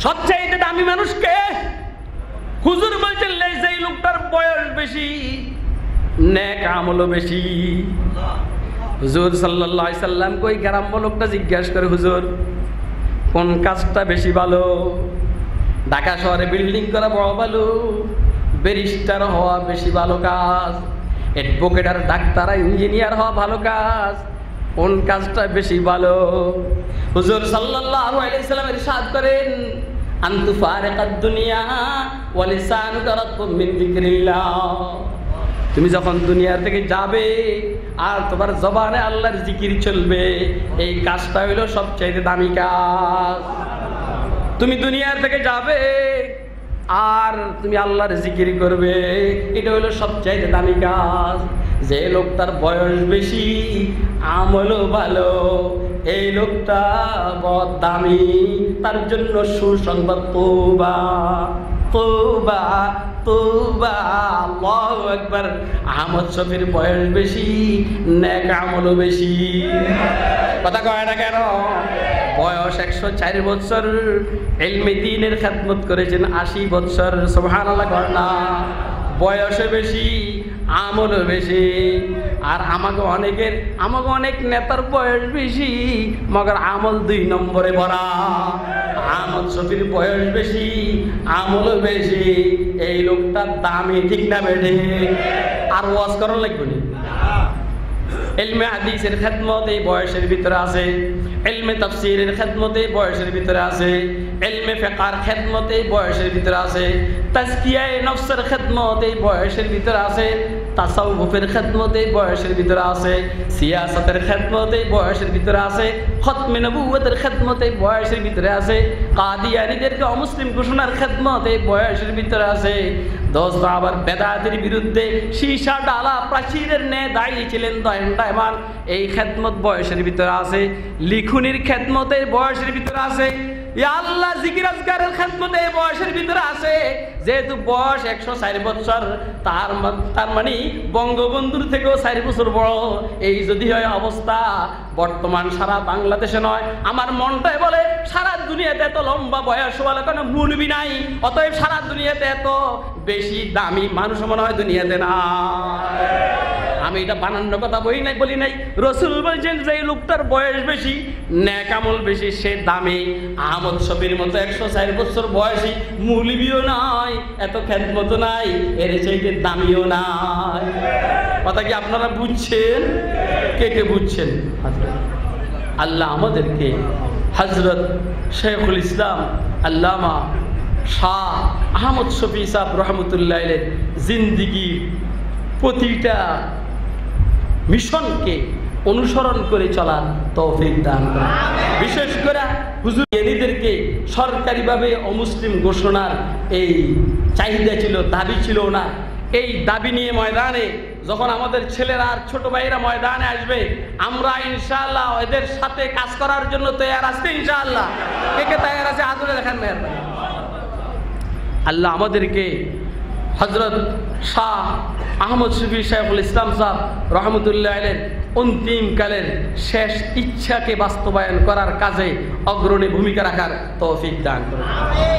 সবচেয়ে দামি মানুষকে হুজুর বলছেন যেই লোকটার বয়স বেশি নেক আমলও বেশি। হুজুর সাল্লাল্লাহু আলাইহি সাল্লাম কই গ্রাম্য লোকটা জিজ্ঞাসা করে হুজুর কোন কাজটা বেশি ভালো? ঢাকা শহরে বিল্ডিং করা বড় ভালো, ব্যারিস্টার হওয়া বেশি ভালো কাজ, অ্যাডভোকেট আর ডাক্তার ইঞ্জিনিয়ার হওয়া ভালো কাজ, কোন কাজটা বেশি ভালো? হুজুর সাল্লাল্লাহু আলাইহি সাল্লাম ইরশাদ করেন আনতু ফারিকাদ দুনিয়া ওয়া লিসানুকা রাতবুম মিন যিকরিল্লাহ। তুমি যখন দুনিয়া থেকে যাবে আর তোমার জবানে আল্লাহর জিকির চলবে, এই কাজটা হইল সবচেয়ে দামি কাজ। তুমি দুনিয়া থেকে যাবে আর তুমি আল্লাহর জিকির করবে, এটা হইল সবচেয়ে দামি কাজ। যে লোকটার বয়স বেশি আমলও ভালো, এই লোকটা বড় দামি, তার জন্য সুসংবাদ তওবা তওবা তওবা। আল্লাহু আকবার। আহমদ শফির বয়স বেশি, নেক আমলও বেশি। কথা কয় না কেন? বয়স 104 বছর, ইলমে দ্বীনের খেদমত করেছেন 80 বছর। সুবহানাল্লাহ কর না। বয়সে বেশি, আমলও বেশি। আর আমাকে অনেক নেতার বয়স বেশি, মগর আমল 2 নম্বরে ভরা। আহমদ শফির বয়স বেশি, আমলও বেশি, এই লোকটা দামি, ঠিক না বেঠে? আর ওয়াজ করার লাগবে না। ইলমে হাদিসের খেদমত এই বয়সের ভিতরে আছে, ইলমে তাফসীরের খেদমত এই বয়সের ভিতরে আছে, ইলমে ফিকহের খেদমত এই বয়সের ভিতরে আছে, তাজকিয়ায়ে নফসের খেদমত এই বয়সের ভিতরে আছে, তাসাউফের খেদমত এই বয়সের ভিতরে আছে, সিয়াসতের খেদমত এই বয়সের ভিতরে আছে, খতমে নবুয়তের খেদমত এই বয়সের ভিতরে আছে, কাদিয়ানীদেরকে অমুসলিম ঘোষণার খেদমত এই বয়সের ভিতরে আছে। দোস্ত আবার বেদাতের বিরুদ্ধে সীসা ডালা প্রাচীরের ন্যায় দাঁড়িয়েছিলেন দণ্ডায়মান, এই খেদমত বয়সের ভিতরে আছে। লিখুনির খেদমত এই বয়সের ভিতরে আছে। ইয়া আল্লাহ জিকির আজকারের খেদমত এই বয়সের ভিতরে আছে। যেহেতু বয়স 104 বছর, তার মানে বঙ্গবন্ধুর থেকেও 4 বছর বড়। এই যদি হয় অবস্থা, বর্তমান সারা বাংলাদেশে নয়, আমার মনটাই বলে সারা দুনিয়াতে এত লম্বা বয়স বলে কোনো মুনবি নাই। অতএব সারা দুনিয়াতে এত বেশি দামি মানুষ মনে হয় দুনিয়াতে না। আমি এটা বানানোর কথা বলি নাই। রসুল বলছেন যে লোকটার বয়স বেশি, নেক আমল বেশি, সে দামি। আহমদ শফির মতো 104 বছর বয়সী মৌলভিও নাই, এত খেদমত নাই, এর চাইতে দামিও নাই। কথা কি আপনারা বুঝছেন? কে বুঝছেন? আল্লাহ আমাদেরকে হযরত শেখুল ইসলাম আল্লামা শাহ আহমদ শফি সাহেব রহমতুল্লাহ আলাইহির জিন্দেগি প্রতিটা মিশনকে অনুসরণ করে চলার তৌফিক দান করেন। বিশেষ করে হুজুর এদেরকে সরকারিভাবে অমুসলিম ঘোষণার এই চাহিদা ছিল, দাবি ছিল না। এই দাবি নিয়ে ময়দানে যখন আমাদের ছেলেরা আর ছোট ভাইরা ময়দানে আসবে, আমরা ইনশাআল্লাহ এদের সাথে কাজ করার জন্য তৈরি আছি। ইনশাআল্লাহ কে তৈরি আছে? আদরে দেখান মেহরবানি। আল্লাহ আমাদেরকে হযরত শাহ আহমদ শফি শেখুল ইসলাম সাহেব রহমতুল্লাহ আলাইহির অন্তিম কালের শেষ ইচ্ছাকে বাস্তবায়ন করার কাজে অগ্রণী ভূমিকা রাখার তৌফিক দান করুন।